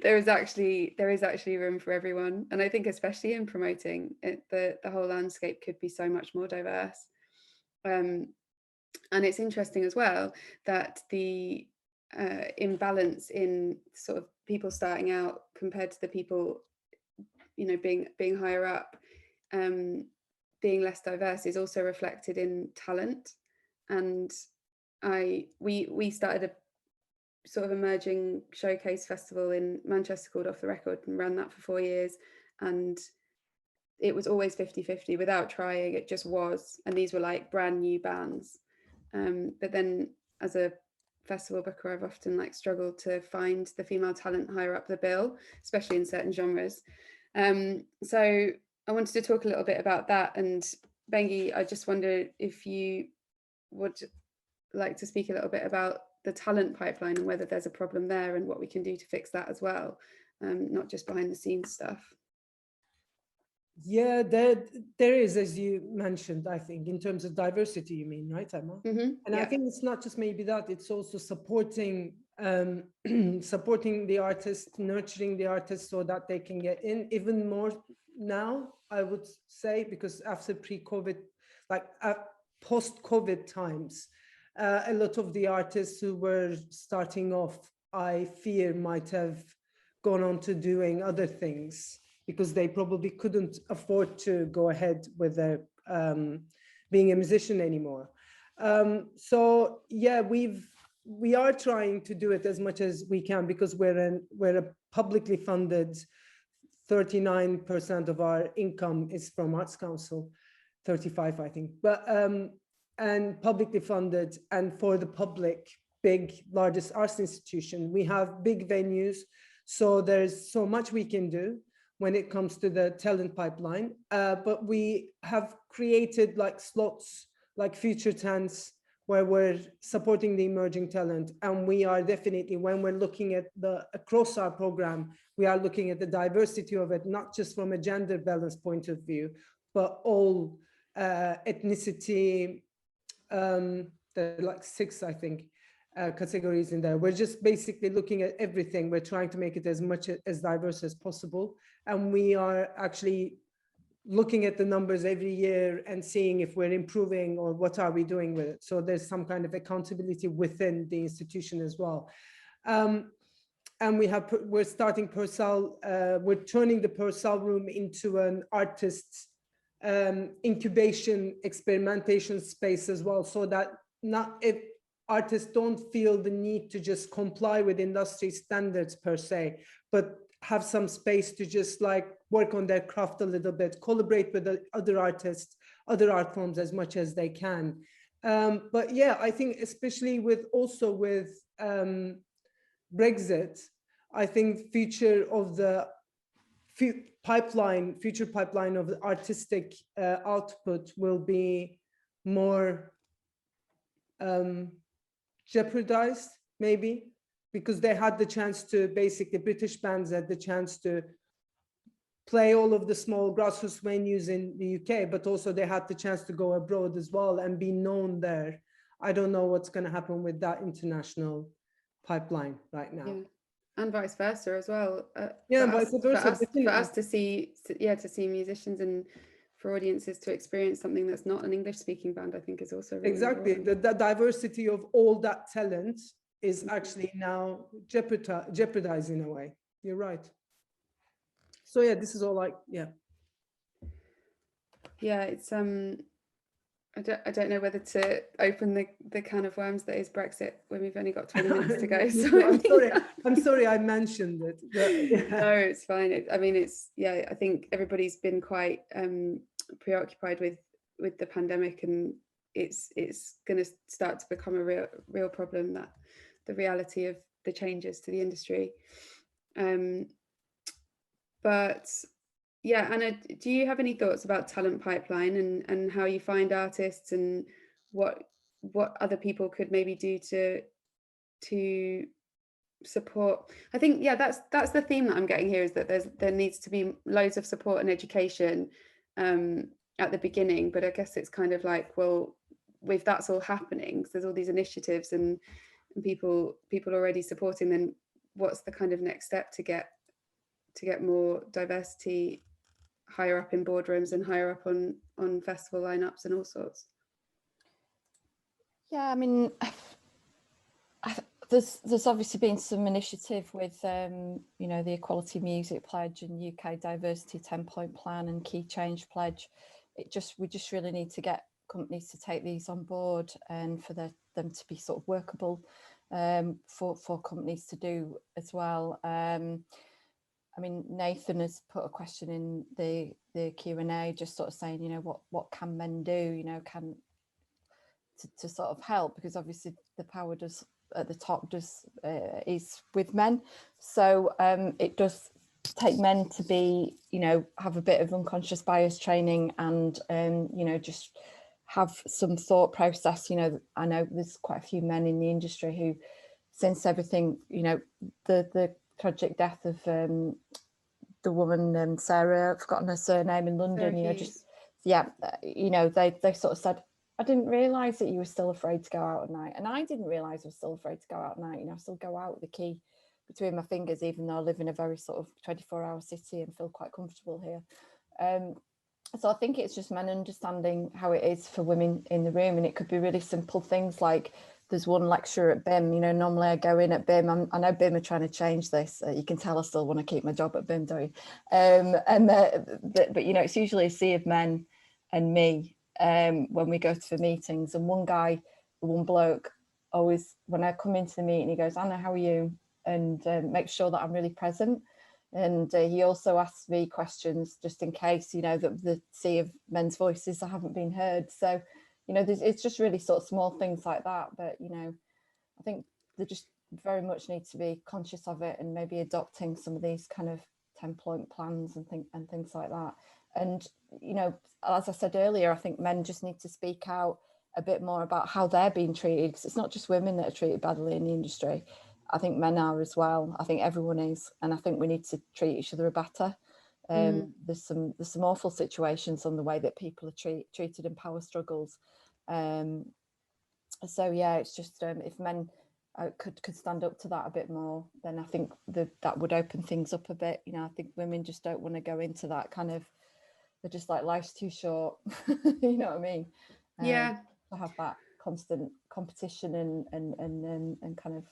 there is actually room for everyone, and I think especially in promoting it, the whole landscape could be so much more diverse. And it's interesting as well that the imbalance in sort of people starting out compared to the people, you know, being higher up, being less diverse, is also reflected in talent. And we started a sort of emerging showcase festival in Manchester called Off the Record, and ran that for 4 years, and it was always 50-50 without trying. It just was. And these were like brand new bands, but then as a festival booker, I've often like struggled to find the female talent higher up the bill, especially in certain genres. So I wanted to talk a little bit about that. And Bengi, I just wonder if you would like to speak a little bit about the talent pipeline and whether there's a problem there and what we can do to fix that as well, not just behind the scenes stuff. Yeah, there is, as you mentioned, I think, in terms of diversity, you mean, right, Emma? Mm-hmm. And yeah. I think it's not just maybe that, it's also supporting supporting the artists, nurturing the artists so that they can get in even more now, I would say, because after pre-COVID, like post-COVID times, a lot of the artists who were starting off, I fear, might have gone on to doing other things, because they probably couldn't afford to go ahead with their being a musician anymore. So yeah, we are trying to do it as much as we can, because we're a publicly funded, 39% of our income is from Arts Council, 35 I think, but and publicly funded and for the public, largest arts institution. We have big venues, so there's so much we can do when it comes to the talent pipeline. But we have created like slots, like future tense, where we're supporting the emerging talent. And we are definitely, when we're looking at across our program, we are looking at the diversity of it, not just from a gender balance point of view, but all ethnicity, there are like 6, I think, categories in there. We're just basically looking at everything. We're trying to make it as much as diverse as possible. And we are actually looking at the numbers every year and seeing if we're improving or what are we doing with it. So there's some kind of accountability within the institution as well. And we're starting Purcell, we're turning the Purcell room into an artist incubation, experimentation space as well, so that if artists don't feel the need to just comply with industry standards per se, but have some space to just like work on their craft a little bit, collaborate with the other artists, other art forms as much as they can. But yeah, I think especially with Brexit, I think future pipeline of the artistic output will be more jeopardized, maybe, because they had the chance to, basically British bands had the chance to play all of the small grassroots venues in the UK, but also they had the chance to go abroad as well and be known there. I don't know what's going to happen with that international pipeline right now. Yeah. And vice versa as well. For us to see musicians and for audiences to experience something that's not an English-speaking band, I think is also really exactly important. the diversity of all that talent is actually now jeopardized in a way. You're right. So yeah, this is all like, yeah, it's I don't know whether to open the can of worms that is Brexit when we've only got 20 minutes to go. So I'm sorry I mentioned it. Yeah. No, it's fine. I think everybody's been quite preoccupied with the pandemic, and it's going to start to become a real problem, that the reality of the changes to the industry. But yeah, Anna, do you have any thoughts about talent pipeline and how you find artists, and what other people could maybe do to support? I think, yeah, that's the theme that I'm getting here, is that there needs to be loads of support and education at the beginning, but I guess it's kind of like, well, if that's all happening, so there's all these initiatives and people already supporting, then what's the kind of next step to get more diversity higher up in boardrooms and higher up on festival lineups and all sorts? Yeah, I mean, there's obviously been some initiative with the Equality Music Pledge and UK Diversity 10-point plan and Key Change Pledge. We just really need to get companies to take these on board, and for them to be sort of workable for companies to do as well. I mean, Nathan has put a question in the Q&A, just sort of saying, what can men do, to sort of help, because obviously the power at the top is with men. So it does take men to be, have a bit of unconscious bias training and, just have some thought process. I know there's quite a few men in the industry who, since everything, the tragic death of the woman, Sarah, I've forgotten her surname, in London, they sort of said, I didn't realise that you were still afraid to go out at night. And I didn't realise I was still afraid to go out at night. I still go out with the key between my fingers, even though I live in a very sort of 24-hour city and feel quite comfortable here. So I think it's just men understanding how it is for women in the room. And it could be really simple things like, there's one lecturer at BIM, normally I go in at BIM. I know BIM are trying to change this. You can tell I still want to keep my job at BIM, don't you? But it's usually a sea of men and me when we go to the meetings. And one bloke, always, when I come into the meeting, he goes, Anna, how are you? And make sure that I'm really present. And he also asks me questions just in case, the sea of men's voices I haven't been heard. So, it's just really sort of small things like that. But, I think they just very much need to be conscious of it, and maybe adopting some of these kind of 10-point plans and things like that. And, you know, as I said earlier, I think men just need to speak out a bit more about how they're being treated, because it's not just women that are treated badly in the industry. I think men are as well. I think everyone is, and I think we need to treat each other better. There's some awful situations on the way that people are treated in power struggles. So yeah, it's just if men could stand up to that a bit more, then I think that would open things up a bit. You know, I think women just don't want to go into that kind of, they're just like, life's too short. You know what I mean? Yeah. To have that constant competition and kind of,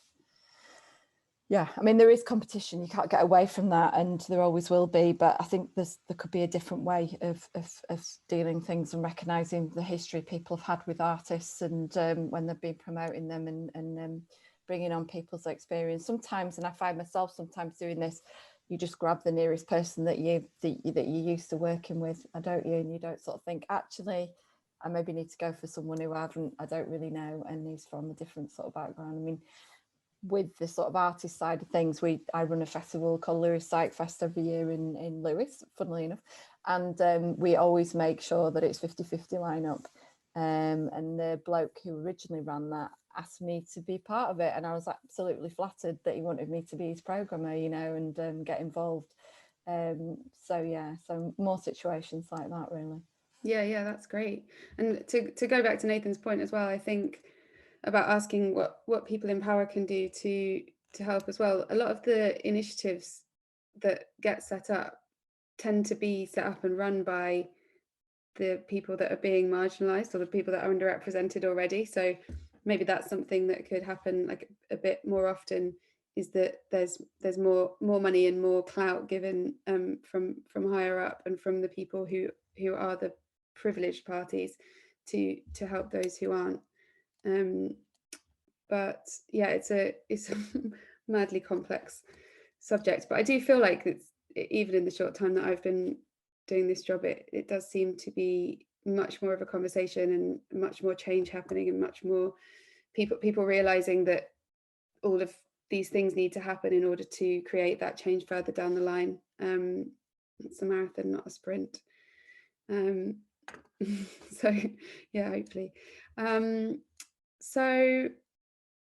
yeah, I mean, there is competition, you can't get away from that, and there always will be, but I think there could be a different way of dealing things and recognising the history people have had with artists, and when they've been promoting them and bringing on people's experience. Sometimes, and I find myself sometimes doing this, you just grab the nearest person that you're used to working with, don't you? And you don't sort of think, actually, I maybe need to go for someone who I don't really know and is from a different sort of background. I mean, with the sort of artist side of things, I run a festival called Lewis Psych Fest every year in Lewis, funnily enough, and we always make sure that it's 50-50 lineup. And the bloke who originally ran that asked me to be part of it, and I was absolutely flattered that he wanted me to be his programmer, you know, and get involved. So yeah, so more situations like that, really. Yeah, that's great. And to go back to Nathan's point as well, I think about asking what people in power can do to help as well. A lot of the initiatives that get set up tend to be set up and run by the people that are being marginalized, or the people that are underrepresented already. So maybe that's something that could happen like a bit more often, is that there's more money and more clout given from higher up and from the people who are the privileged parties to help those who aren't. But yeah, it's a madly complex subject, but I do feel like even in the short time that I've been doing this job, it does seem to be much more of a conversation and much more change happening, and much more people realizing that all of these things need to happen in order to create that change further down the line. It's a marathon, not a sprint. So yeah, hopefully. So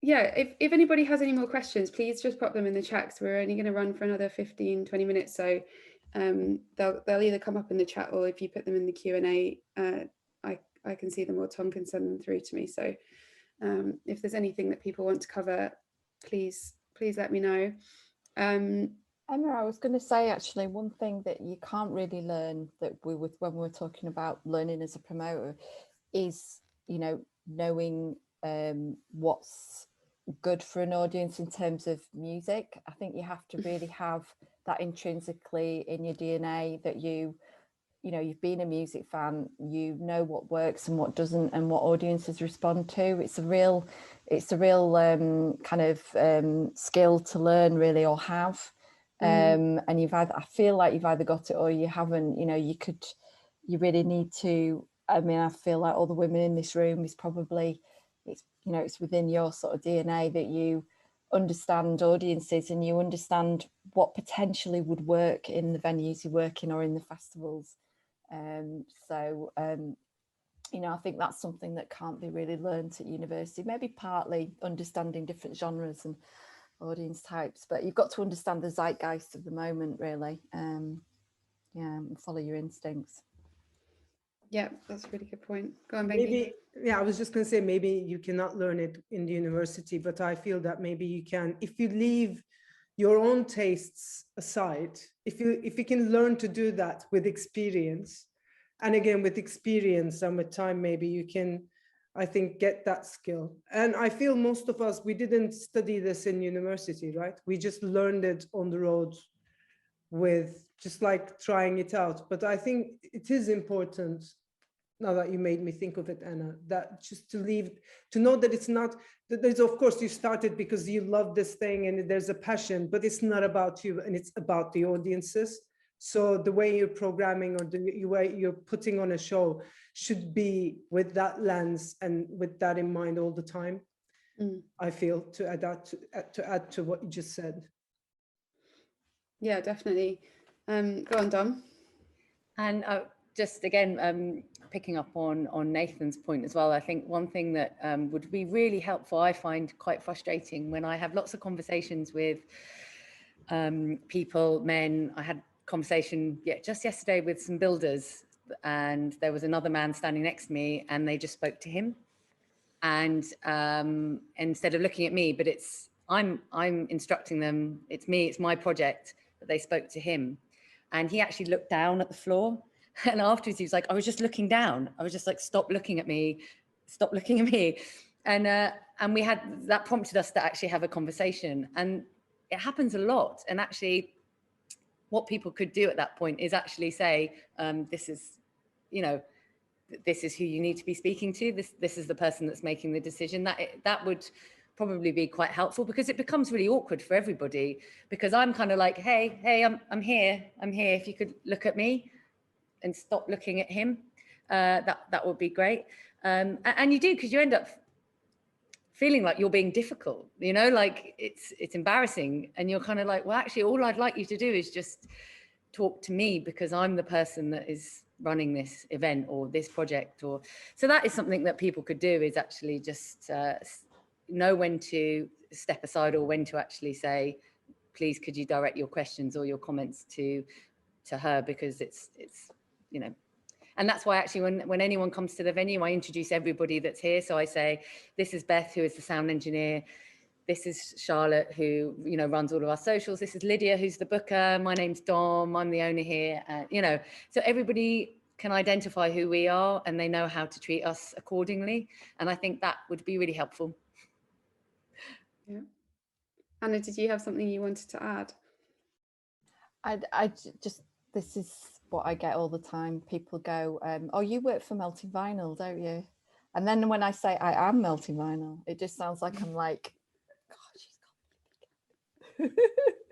yeah, if anybody has any more questions, please just pop them in the chat, because we're only going to run for another 15-20 minutes. So they'll either come up in the chat, or if you put them in the Q&A, I can see them, or Tom can send them through to me. So if there's anything that people want to cover, please let me know. Emma, I was going to say, actually, one thing that you can't really learn that when we're talking about learning as a promoter is, you know, knowing what's good for an audience in terms of music. I think you have to really have that intrinsically in your DNA, that you know, you've been a music fan, you know what works and what doesn't, and what audiences respond to. It's a real kind of skill to learn, really, or have. And I feel like you've either got it or you haven't. You know, you really need to. I mean, I feel like all the women in this room is probably, it's within your sort of DNA that you understand audiences, and you understand what potentially would work in the venues you work in or in the festivals. You know, I think that's something that can't be really learned at university. Maybe partly understanding different genres and audience types, but you've got to understand the zeitgeist of the moment, really. And follow your instincts. Yeah, that's a really good point. Go on, Bengi. Maybe, yeah, I was just going to say, maybe you cannot learn it in the university, but I feel that maybe you can, if you leave your own tastes aside, if you can learn to do that with experience, and again, with experience and with time, maybe you can, I think, get that skill. And I feel most of us, we didn't study this in university, right? We just learned it on the road, with just like trying it out. But I think it is important, now that you made me think of it, Anna, that just to know that it's not, that there's, of course, you started because you love this thing and there's a passion, but it's not about you, and it's about the audiences. So the way you're programming, or the way you're putting on a show, should be with that lens and with that in mind all the time. I feel, to add to what you just said. Yeah, definitely. Go on, Dom. And just again, picking up on Nathan's point as well, I think one thing that would be really helpful, I find quite frustrating when I have lots of conversations with people, men. I had a conversation just yesterday with some builders, and there was another man standing next to me, and they just spoke to him. And instead of looking at me, but I'm instructing them, it's me, it's my project, but they spoke to him. And he actually looked down at the floor. And afterwards he was like, I was just looking down. I was just like, stop looking at me, stop looking at me. And we had, that prompted us to actually have a conversation. And it happens a lot. And actually what people could do at that point is actually say, this is, you know, this is who you need to be speaking to. This is the person that's making the decision. That would probably be quite helpful, because it becomes really awkward for everybody, because I'm kind of like, hey, I'm here. If you could look at me and stop looking at him, that would be great. And you do, because you end up feeling like you're being difficult, you know, like it's embarrassing, and you're kind of like, well, actually, all I'd like you to do is just talk to me, because I'm the person that is running this event or this project. Or so that is something that people could do, is actually just know when to step aside, or when to actually say, please, could you direct your questions or your comments to her, because it's you know. And that's why actually when anyone comes to the venue, I introduce everybody that's here. So I say, this is Beth, who is the sound engineer. This is Charlotte, who, you know, runs all of our socials. This is Lydia, who's the booker. My name's Dom, I'm the owner here. You know, so everybody can identify who we are, and they know how to treat us accordingly. And I think that would be really helpful. Yeah. Anna, did you have something you wanted to add? I just, this is what I get all the time. People go, oh, you work for Melting Vinyl, don't you? And then when I say I am Melting Vinyl, it just sounds like I'm like, God, she's got.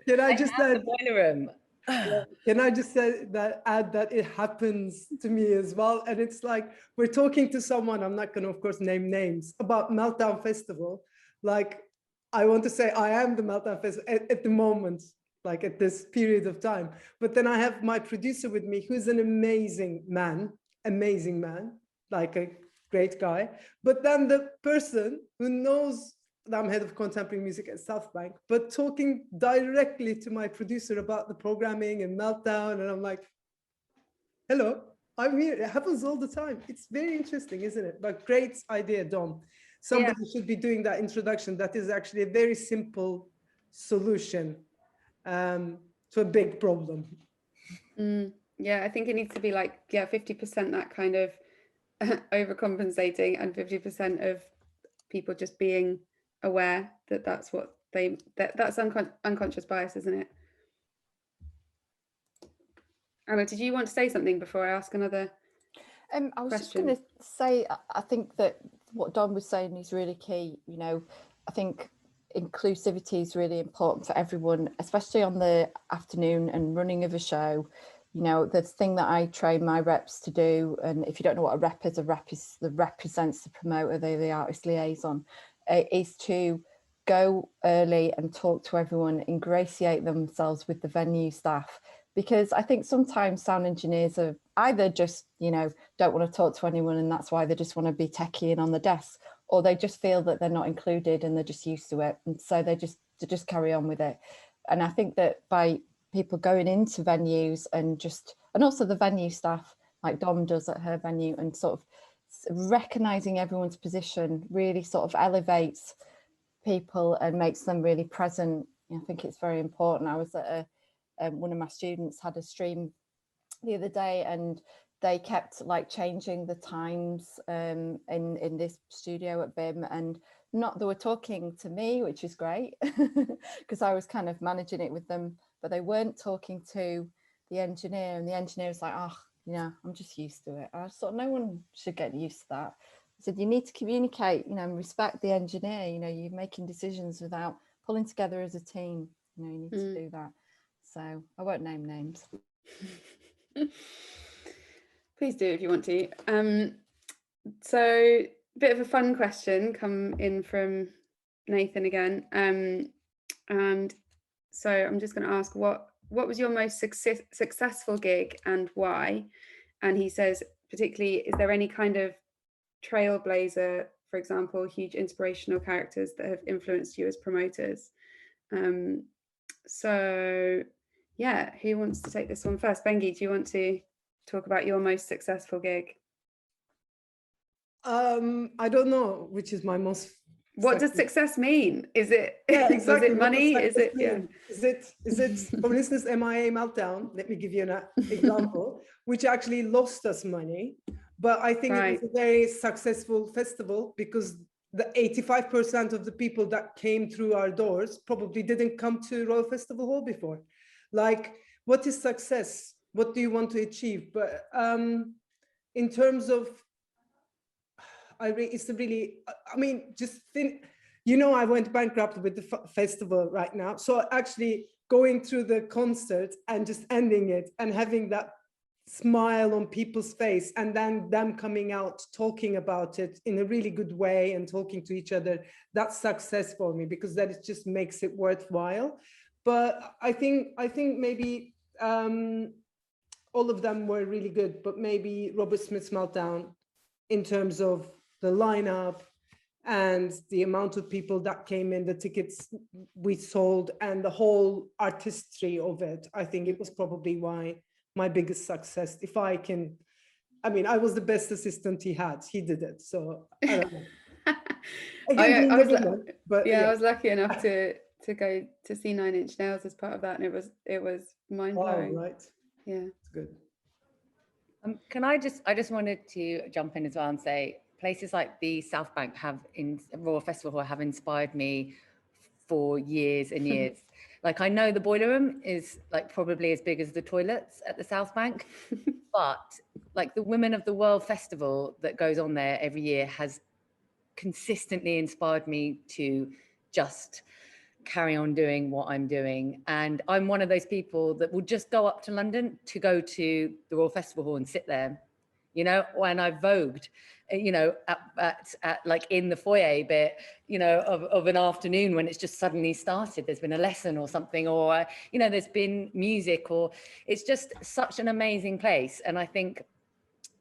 Can I just add, the Boileroom? Can I just say that, add that it happens to me as well? And it's like, we're talking to someone, I'm not going to, of course, name names, about Meltdown Festival. Like, I want to say I am the Meltdown Festival at the moment, like at this period of time. But then I have my producer with me, who's an amazing man, like a great guy. But then the person who knows that I'm head of contemporary music at Southbank, but talking directly to my producer about the programming and Meltdown. And I'm like, hello, I'm here. It happens all the time. It's very interesting, isn't it? But great idea, Dom. Somebody should be doing that introduction. That is actually a very simple solution to a big problem. Yeah, I think it needs to be like, 50% that kind of overcompensating, and 50% of people just being aware that that's what that's unconscious bias, isn't it? Anna, did you want to say something before I ask another I was question? just going to say, I think that what Don was saying is really key. You know, I think inclusivity is really important for everyone, especially on the afternoon and running of a show. You know, the thing that I train my reps to do, and if you don't know what a rep is the represents the promoter, the artist liaison, is to go early and talk to everyone, ingratiate themselves with the venue staff. Because I think sometimes sound engineers are either just, you know, don't want to talk to anyone, and that's why they just want to be techie and on the desk, or they just feel that they're not included and they're just used to it, and so they just carry on with it. And I think that by people going into venues and also the venue staff, like Dom does at her venue, and sort of recognizing everyone's position really sort of elevates people and makes them really present. I think it's very important. I was at one of my students had a stream the other day, and they kept like changing the times in this studio at BIM, and they were talking to me, which is great because I was kind of managing it with them, but they weren't talking to the engineer, and the engineer was like, oh, yeah, I'm just used to it. I thought no one should get used to that. I said, you need to communicate, you know, and respect the engineer. You know, you're making decisions without pulling together as a team. You know, you need to do that. So I won't name names. Please do if you want to. So a bit of a fun question come in from Nathan again. And so I'm just going to ask, what was your most successful gig and why? And he says, particularly, is there any kind of trailblazer, for example, huge inspirational characters that have influenced you as promoters? So yeah, who wants to take this one first? Bengi, do you want to talk about your most successful gig? I don't know which is my most. What does success mean? Is it, exactly. Was it money? Is it, is it, for instance, MIA Meltdown? Let me give you an example, which actually lost us money. But I think it was a very successful festival because the 85% of the people that came through our doors probably didn't come to Royal Festival Hall before. Like, what is success? What do you want to achieve? But in terms of, it's really, I mean, just think, you know, I went bankrupt with the festival right now. So actually going through the concert and just ending it and having that smile on people's face and then them coming out talking about it in a really good way and talking to each other, that's success for me, because that it just makes it worthwhile. But I think maybe all of them were really good, but maybe Robert Smith's Meltdown, in terms of the lineup and the amount of people that came in, the tickets we sold, and the whole artistry of it, I think it was probably my biggest success. If I can, I mean, I was the best assistant he had. He did it, so I don't know. Again, I was lucky enough to go to see 9 Inch Nails as part of that, and it was mind blowing. Wow, right? Yeah, it's good. I just wanted to jump in as well and say, places like the Southbank in Royal Festival Hall have inspired me for years and years. Like, I know the Boileroom is like probably as big as the toilets at the Southbank, but like the Women of the World Festival that goes on there every year has consistently inspired me to just carry on doing what I'm doing. And I'm one of those people that will just go up to London to go to the Royal Festival Hall and sit there, you know, when I've vogued, you know, at like in the foyer bit, you know, of an afternoon when it's just suddenly started, there's been a lesson or something, or, you know, there's been music, or it's just such an amazing place. And I think,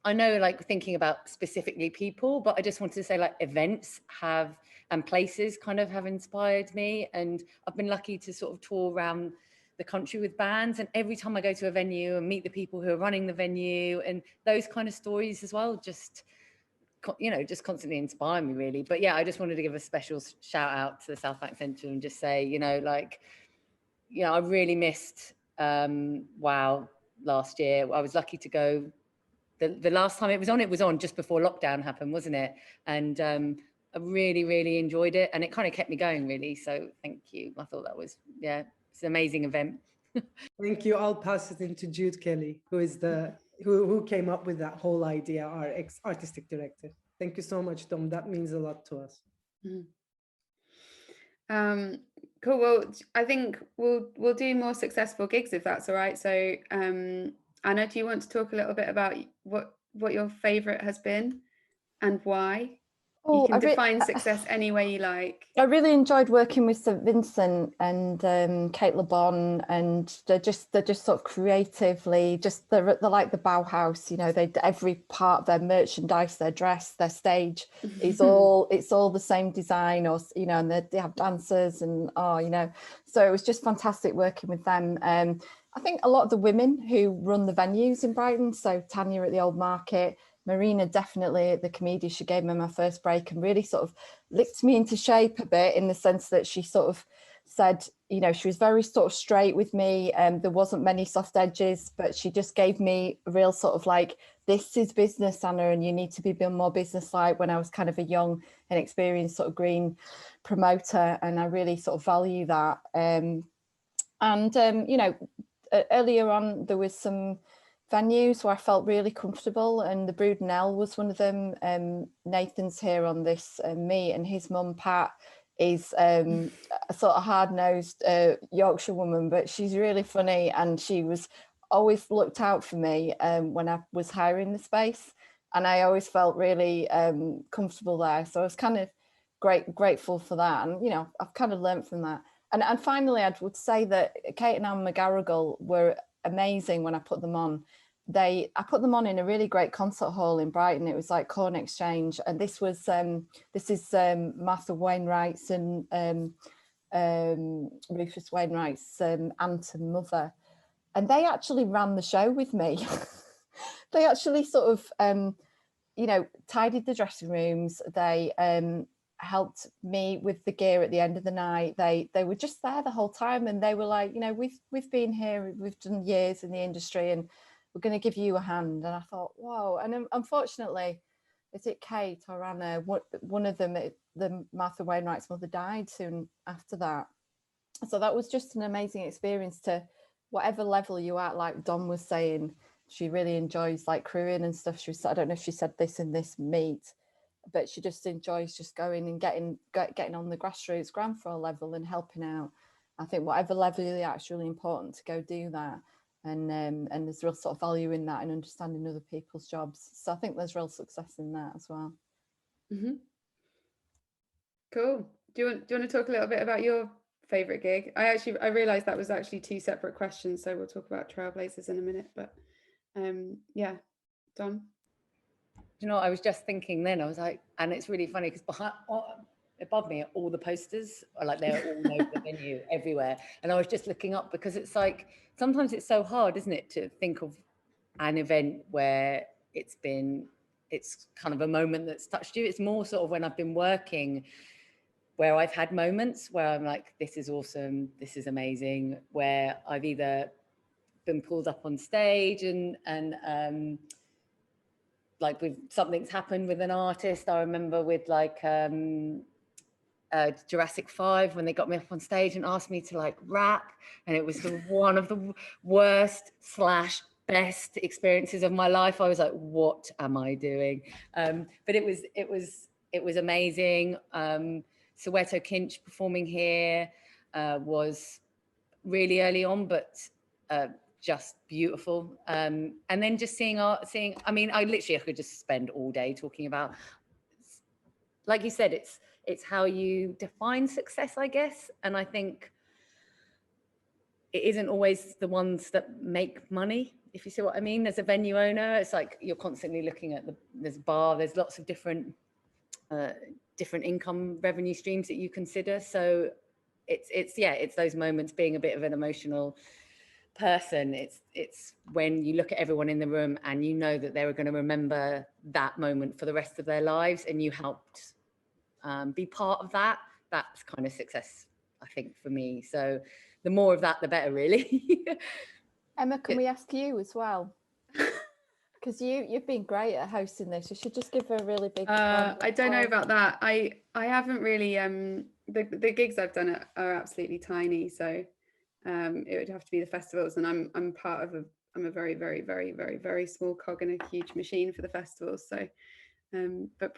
I know, like, thinking about specifically people, but I just wanted to say, like, events have, and places kind of have inspired me. And I've been lucky to sort of tour around the country with bands, and every time I go to a venue and meet the people who are running the venue, and those kind of stories as well, just, you know, just constantly inspire me, really. But yeah, I just wanted to give a special shout out to the Southbank Centre and just say, you know, like, you know, I really missed WOW last year. I was lucky to go. The last time it was on just before lockdown happened, wasn't it? And I really, really enjoyed it, and it kind of kept me going, really. So thank you. I thought that was, yeah, it's an amazing event. Thank you. I'll pass it into Jude Kelly, who is who came up with that whole idea, our artistic director. Thank you so much, Tom. That means a lot to us. Mm-hmm. Cool. Well, I think we'll do more successful gigs if that's all right. So Anna, do you want to talk a little bit about what your favorite has been and why? You can define success any way you like. I really enjoyed working with St Vincent and Kate Le Bon, and they're just sort of creatively, just they're like the Bauhaus, you know. Every part of their merchandise, their dress, their stage it's all the same design, or, you know, and they have dancers and you know, so it was just fantastic working with them. I think a lot of the women who run the venues in Brighton, so Tanya at the Old Market, Marina definitely at the Comedian, she gave me my first break and really sort of licked me into shape a bit, in the sense that she sort of said, you know, she was very sort of straight with me, and there wasn't many soft edges, but she just gave me a real sort of like, this is business, Anna, and you need to be more business-like, when I was kind of a young and experienced sort of green promoter, and I really sort of value that. You know, earlier on there was some venues where I felt really comfortable, and the Bluedot was one of them. Nathan's here on this meet, and his mum Pat is a sort of hard-nosed Yorkshire woman, but she's really funny, and she was always looked out for me when I was hiring the space, and I always felt really comfortable there. So I was kind of grateful for that. And, you know, I've kind of learned from that. And finally, I would say that Kate and Anne McGarrigle were amazing when I put them on. I put them on in a really great concert hall in Brighton. It was like Corn Exchange, and this is Martha Wainwright's and Rufus Wainwright's aunt and mother, and they actually ran the show with me. They actually sort of you know, tidied the dressing rooms. They helped me with the gear at the end of the night. They were just there the whole time, and they were like, you know, we've been here, we've done years in the industry, and we're going to give you a hand. And I thought, wow. And unfortunately, is it Kate or Anna? One of them, the Martha Wainwright's mother, died soon after that. So that was just an amazing experience. To whatever level you are at, like Dom was saying, she really enjoys like crewing and stuff. I don't know if she said this in this meet, but she just enjoys just going and getting on the grassroots ground floor level and helping out. I think whatever level you're at, it's really important to go do that. And there's real sort of value in that and understanding other people's jobs. So I think there's real success in that as well. Mm-hmm. Cool. Do you want to talk a little bit about your favorite gig? I realized that was actually two separate questions, so we'll talk about Trailblazers in a minute. But yeah, Don. You know, I was just thinking then, I was like, and it's really funny because above me are all the posters, are like they're all over the venue everywhere. And I was just looking up because it's like, sometimes it's so hard, isn't it, to think of an event where it's kind of a moment that's touched you. It's more sort of when I've been working where I've had moments where I'm like, this is awesome, this is amazing, where I've either been pulled up on stage and like with something's happened with an artist. I remember with like Jurassic 5 when they got me up on stage and asked me to like rap, and it was one of the worst / best experiences of my life. I was like, what am I doing? But it was amazing. Soweto Kinch performing here was really early on, but just beautiful. And then just seeing, I mean, I could just spend all day talking about, like you said, it's how you define success, I guess. And I think it isn't always the ones that make money, if you see what I mean. As a venue owner, it's like you're constantly looking at there's bar, there's lots of different income revenue streams that you consider. So it's those moments, being a bit of an emotional person. It's when you look at everyone in the room and you know that they're going to remember that moment for the rest of their lives, and you helped be part of that. That's kind of success, I think, for me. So the more of that, the better, really. Emma, can we ask you as well? Because you've been great at hosting this. You should just give her a really big I don't know about that. I haven't really the gigs I've done are absolutely tiny, so it would have to be the festivals, and I'm part of I'm a very, very, very, very, very small cog in a huge machine for the festivals. So but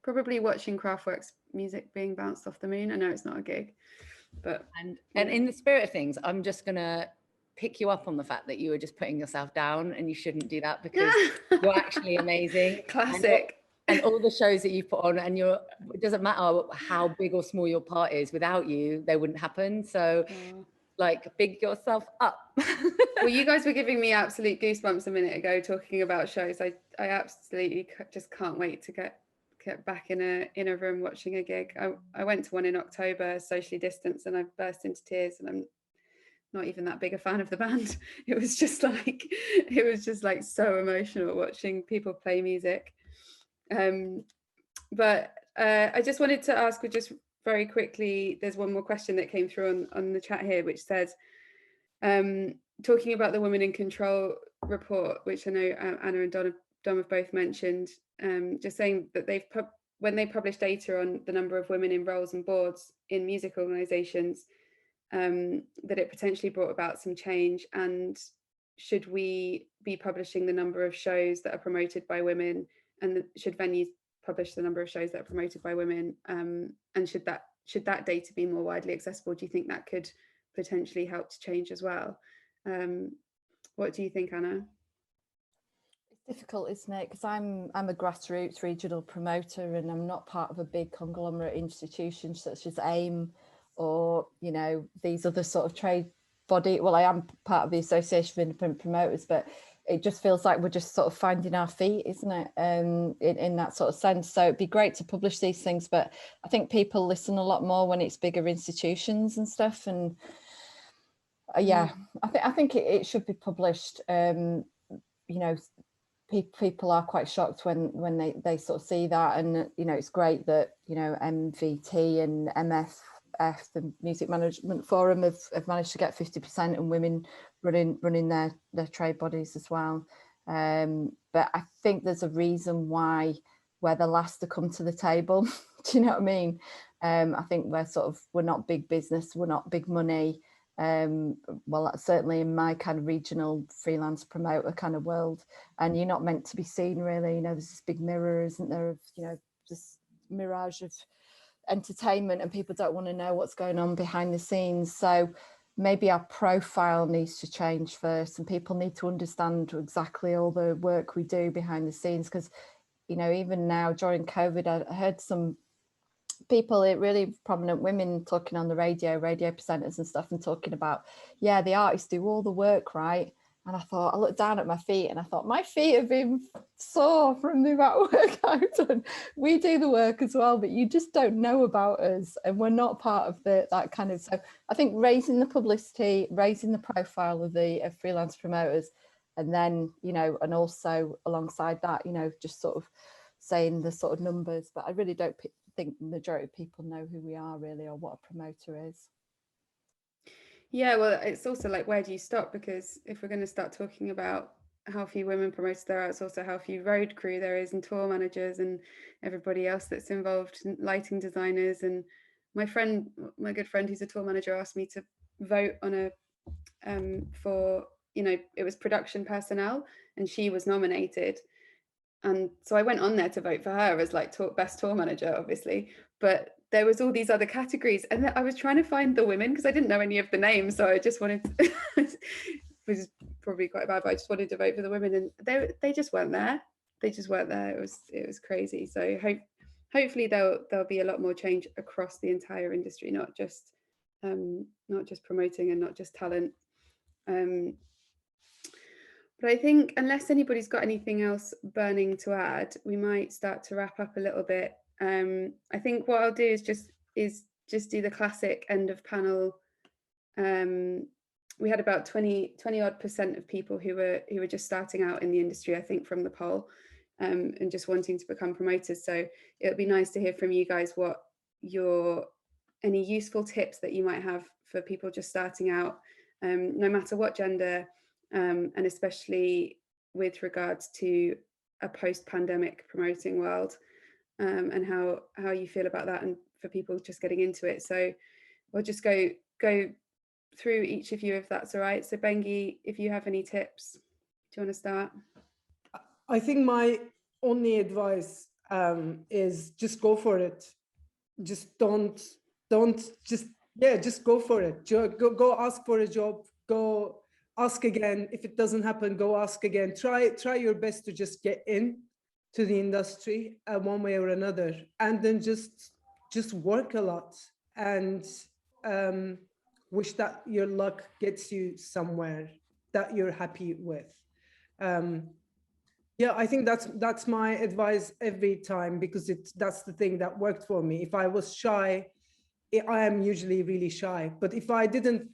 probably watching Kraftwerk's music being bounced off the moon. I know it's not a gig, but and in the spirit of things, I'm just gonna pick you up on the fact that you were just putting yourself down, and you shouldn't do that, because you're actually amazing. Classic. And all the shows that you put on, and it doesn't matter how big or small your part is, without you, they wouldn't happen. So like, big yourself up. Well, you guys were giving me absolute goosebumps a minute ago talking about shows. I absolutely just can't wait to get back in a room watching a gig. I went to one in October, socially distanced, and I burst into tears, and I'm not even that big a fan of the band. It was just like so emotional watching people play music. But I just wanted to ask, just very quickly, there's one more question that came through on the chat here, which says, talking about the Women in Control report, which I know Anna and Dom have both mentioned, just saying that when they publish data on the number of women in roles and boards in music organisations, that it potentially brought about some change. And should we be publishing the number of shows that are promoted by women, and should venues publish the number of shows that are promoted by women, and should that data be more widely accessible? Do you think that could potentially help to change as well? What do you think, Anna? It's Difficult, isn't it? Because I'm a grassroots regional promoter, and I'm not part of a big conglomerate institution such as AIM or, you know, these other sort of trade body. Well, I am part of the Association of Independent Promoters, but it just feels like we're just sort of finding our feet, isn't it? In that sort of sense. So it'd be great to publish these things, but I think people listen a lot more when it's bigger institutions and stuff. And yeah, I think it should be published. You know, people are quite shocked when they sort of see that, and you know, it's great that, you know, MVT and MFF, the Music Management Forum, have managed to get 50% and women running their trade bodies as well. But I think there's a reason why we're the last to come to the table. Do you know what I mean? I think we're not big business, we're not big money. Well, certainly in my kind of regional freelance promoter kind of world, and you're not meant to be seen really. You know, there's this big mirror, isn't there, of, you know, this mirage of entertainment, and people don't want to know what's going on behind the scenes. So maybe our profile needs to change first, and people need to understand exactly all the work we do behind the scenes. Because, you know, even now during COVID, I heard some people, really prominent women, talking on the radio presenters and stuff, and talking about, yeah, the artists do all the work, right? And I looked down at my feet and I thought, my feet have been sore from the amount of work I've done. We do the work as well, but you just don't know about us, and we're not part of that kind of. So I think raising the publicity, raising the profile of the freelance promoters, and then, you know, and also alongside that, you know, just sort of saying the sort of numbers. But I really don't think the majority of people know who we are really, or what a promoter is. Yeah, well, it's also like, where do you stop? Because if we're going to start talking about how few women promoters there are, it's also how few road crew there is, and tour managers, and everybody else that's involved, and lighting designers. And my good friend who's a tour manager, asked me to vote on for, you know, it was production personnel, and she was nominated. And so I went on there to vote for her as like best tour manager, obviously, but there was all these other categories, and I was trying to find the women because I didn't know any of the names. So I just wanted to, which is probably quite bad, but I just wanted to vote for the women, and they just weren't there. They just weren't there. It was crazy. So hopefully there'll be a lot more change across the entire industry, not just promoting and not just talent. But I think, unless anybody's got anything else burning to add, we might start to wrap up a little bit. I think what I'll do is just do the classic end of panel. We had about 20 odd% of people who were just starting out in the industry, I think, from the poll, and just wanting to become promoters. So it would be nice to hear from you guys what any useful tips that you might have for people just starting out, no matter what gender, and especially with regards to a post-pandemic promoting world, and how you feel about that, and for people just getting into it. So we'll just go through each of you, if that's all right. So Bengi, if you have any tips, do you want to start? I think my only advice is just go for it. Just don't just go for it. Go ask for a job. Go ask again. If it doesn't happen, go ask again. Try your best to just get in to the industry one way or another, and then just work a lot, and wish that your luck gets you somewhere that you're happy with. Yeah, I think that's my advice every time, because that's the thing that worked for me. If I was shy, I am usually really shy, but if I didn't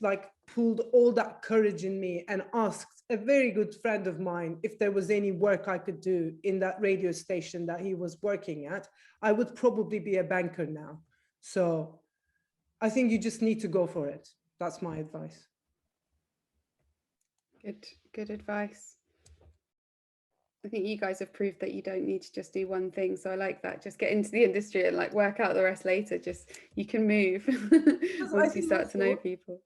pulled all that courage in me and asked a very good friend of mine if there was any work I could do in that radio station that he was working at, I would probably be a banker now. So I think you just need to go for it. That's my advice. Good advice. I think you guys have proved that you don't need to just do one thing. So I like that. Just get into the industry and work out the rest later. Just, you can move once you start to know people.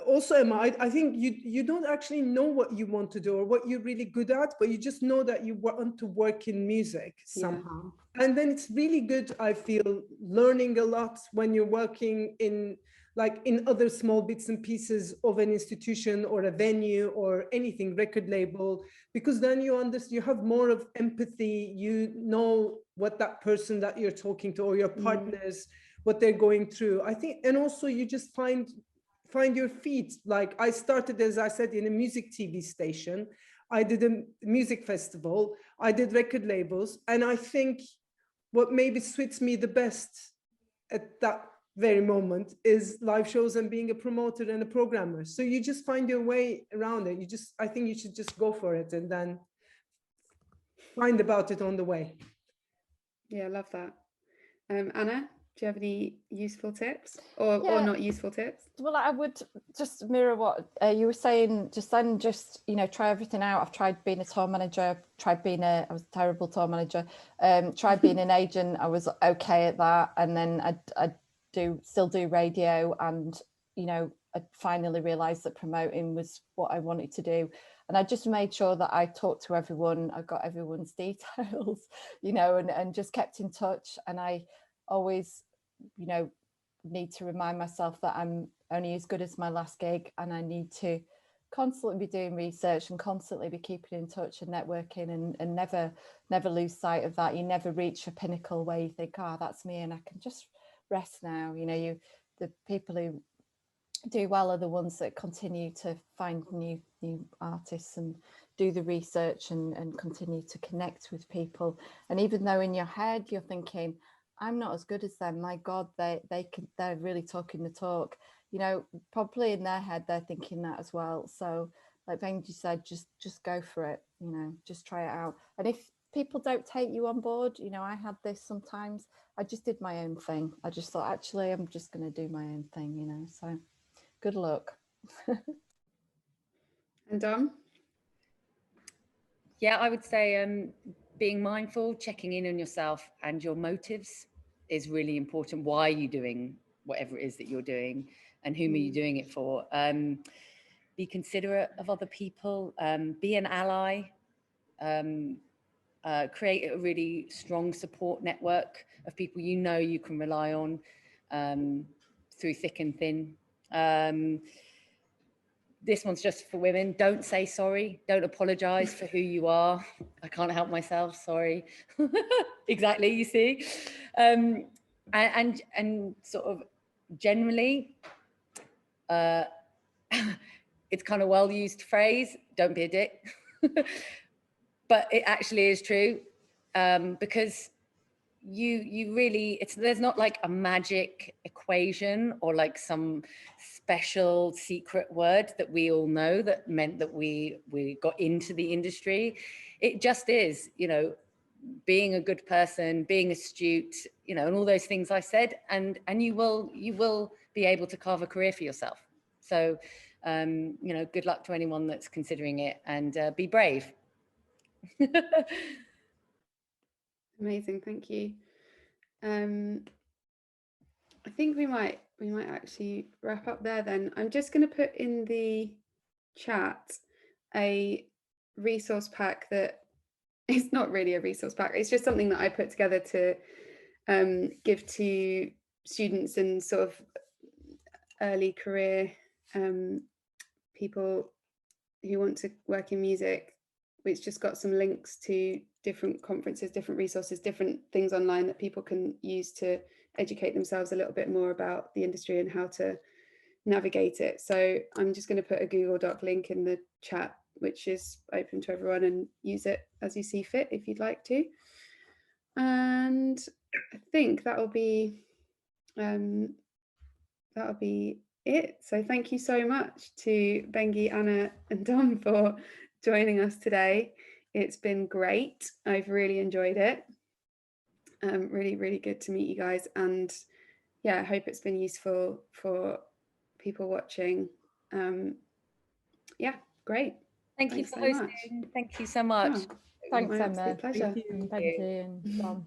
Also, Emma, I think you don't actually know what you want to do or what you're really good at, but you just know that you want to work in music somehow. Yeah. And then it's really good, I feel, learning a lot when you're working in like in other small bits and pieces of an institution or a venue or anything, record label, because then you understand, you have more of empathy, you know what that person that you're talking to or your partners, what they're going through. I think, and also you just find your feet. Like I started, as I said, in a music TV station. I did a music festival, I did record labels, and I think what maybe suits me the best at that very moment is live shows and being a promoter and a programmer. So you just find your way around it. I think you should just go for it and then find about it on the way. Yeah, I love that. Anna, do you have any useful tips or not useful tips? Well, I would just mirror what you were saying just then, just, you know, try everything out. I've tried being a tour manager, I was a terrible tour manager, tried being an agent, I was okay at that. And then I still do radio, and, you know, I finally realized that promoting was what I wanted to do. And I just made sure that I talked to everyone, I got everyone's details, you know, and just kept in touch. And I always, you know, need to remind myself that I'm only as good as my last gig, and I need to constantly be doing research and constantly be keeping in touch and networking, and never lose sight of that. You never reach a pinnacle where you think, oh, that's me and I can just rest now. You know, the people who do well are the ones that continue to find new artists and do the research and continue to connect with people. And even though in your head you're thinking, I'm not as good as them, my God, they're really talking the talk, you know, probably in their head they're thinking that as well. So like Bengi said, just go for it, you know, just try it out. And if people don't take you on board, you know, I had this sometimes, I just did my own thing. I just thought, actually, I'm just going to do my own thing, you know, so good luck. And Dom? Yeah, I would say being mindful, checking in on yourself and your motives is really important. Why are you doing whatever it is that you're doing, and whom are you doing it for? Be considerate of other people, be an ally, create a really strong support network of people you know you can rely on through thick and thin. This one's just for women. Don't say sorry. Don't apologize for who you are. I can't help myself. Sorry. Exactly. You see, and sort of generally, it's kind of well used phrase. Don't be a dick, but it actually is true, because you really, there's not like a magic equation or like some special secret word that we all know that meant that we got into the industry. It just is, you know, being a good person, being astute, you know, and all those things I said, and you will be able to carve a career for yourself. So you know, good luck to anyone that's considering it, and be brave. Amazing, thank you. I think we might actually wrap up there then. I'm just going to put in the chat a resource pack that it's not really a resource pack. It's just something that I put together to give to students and sort of early career people who want to work in music. It's just got some links to different conferences, different resources, different things online that people can use to educate themselves a little bit more about the industry and how to navigate it. So I'm just going to put a Google Doc link in the chat, which is open to everyone, and use it as you see fit if you'd like to. And I think that'll be it. So thank you so much to Bengi, Anna and Dom for joining us today. It's been great. I've really enjoyed it. Really, really good to meet you guys. And yeah, I hope it's been useful for people watching. Yeah, great. Thank you for hosting. Thank you so much. Oh, Thanks, my Emma. absolute pleasure. Thank you. And Bengi and Dom.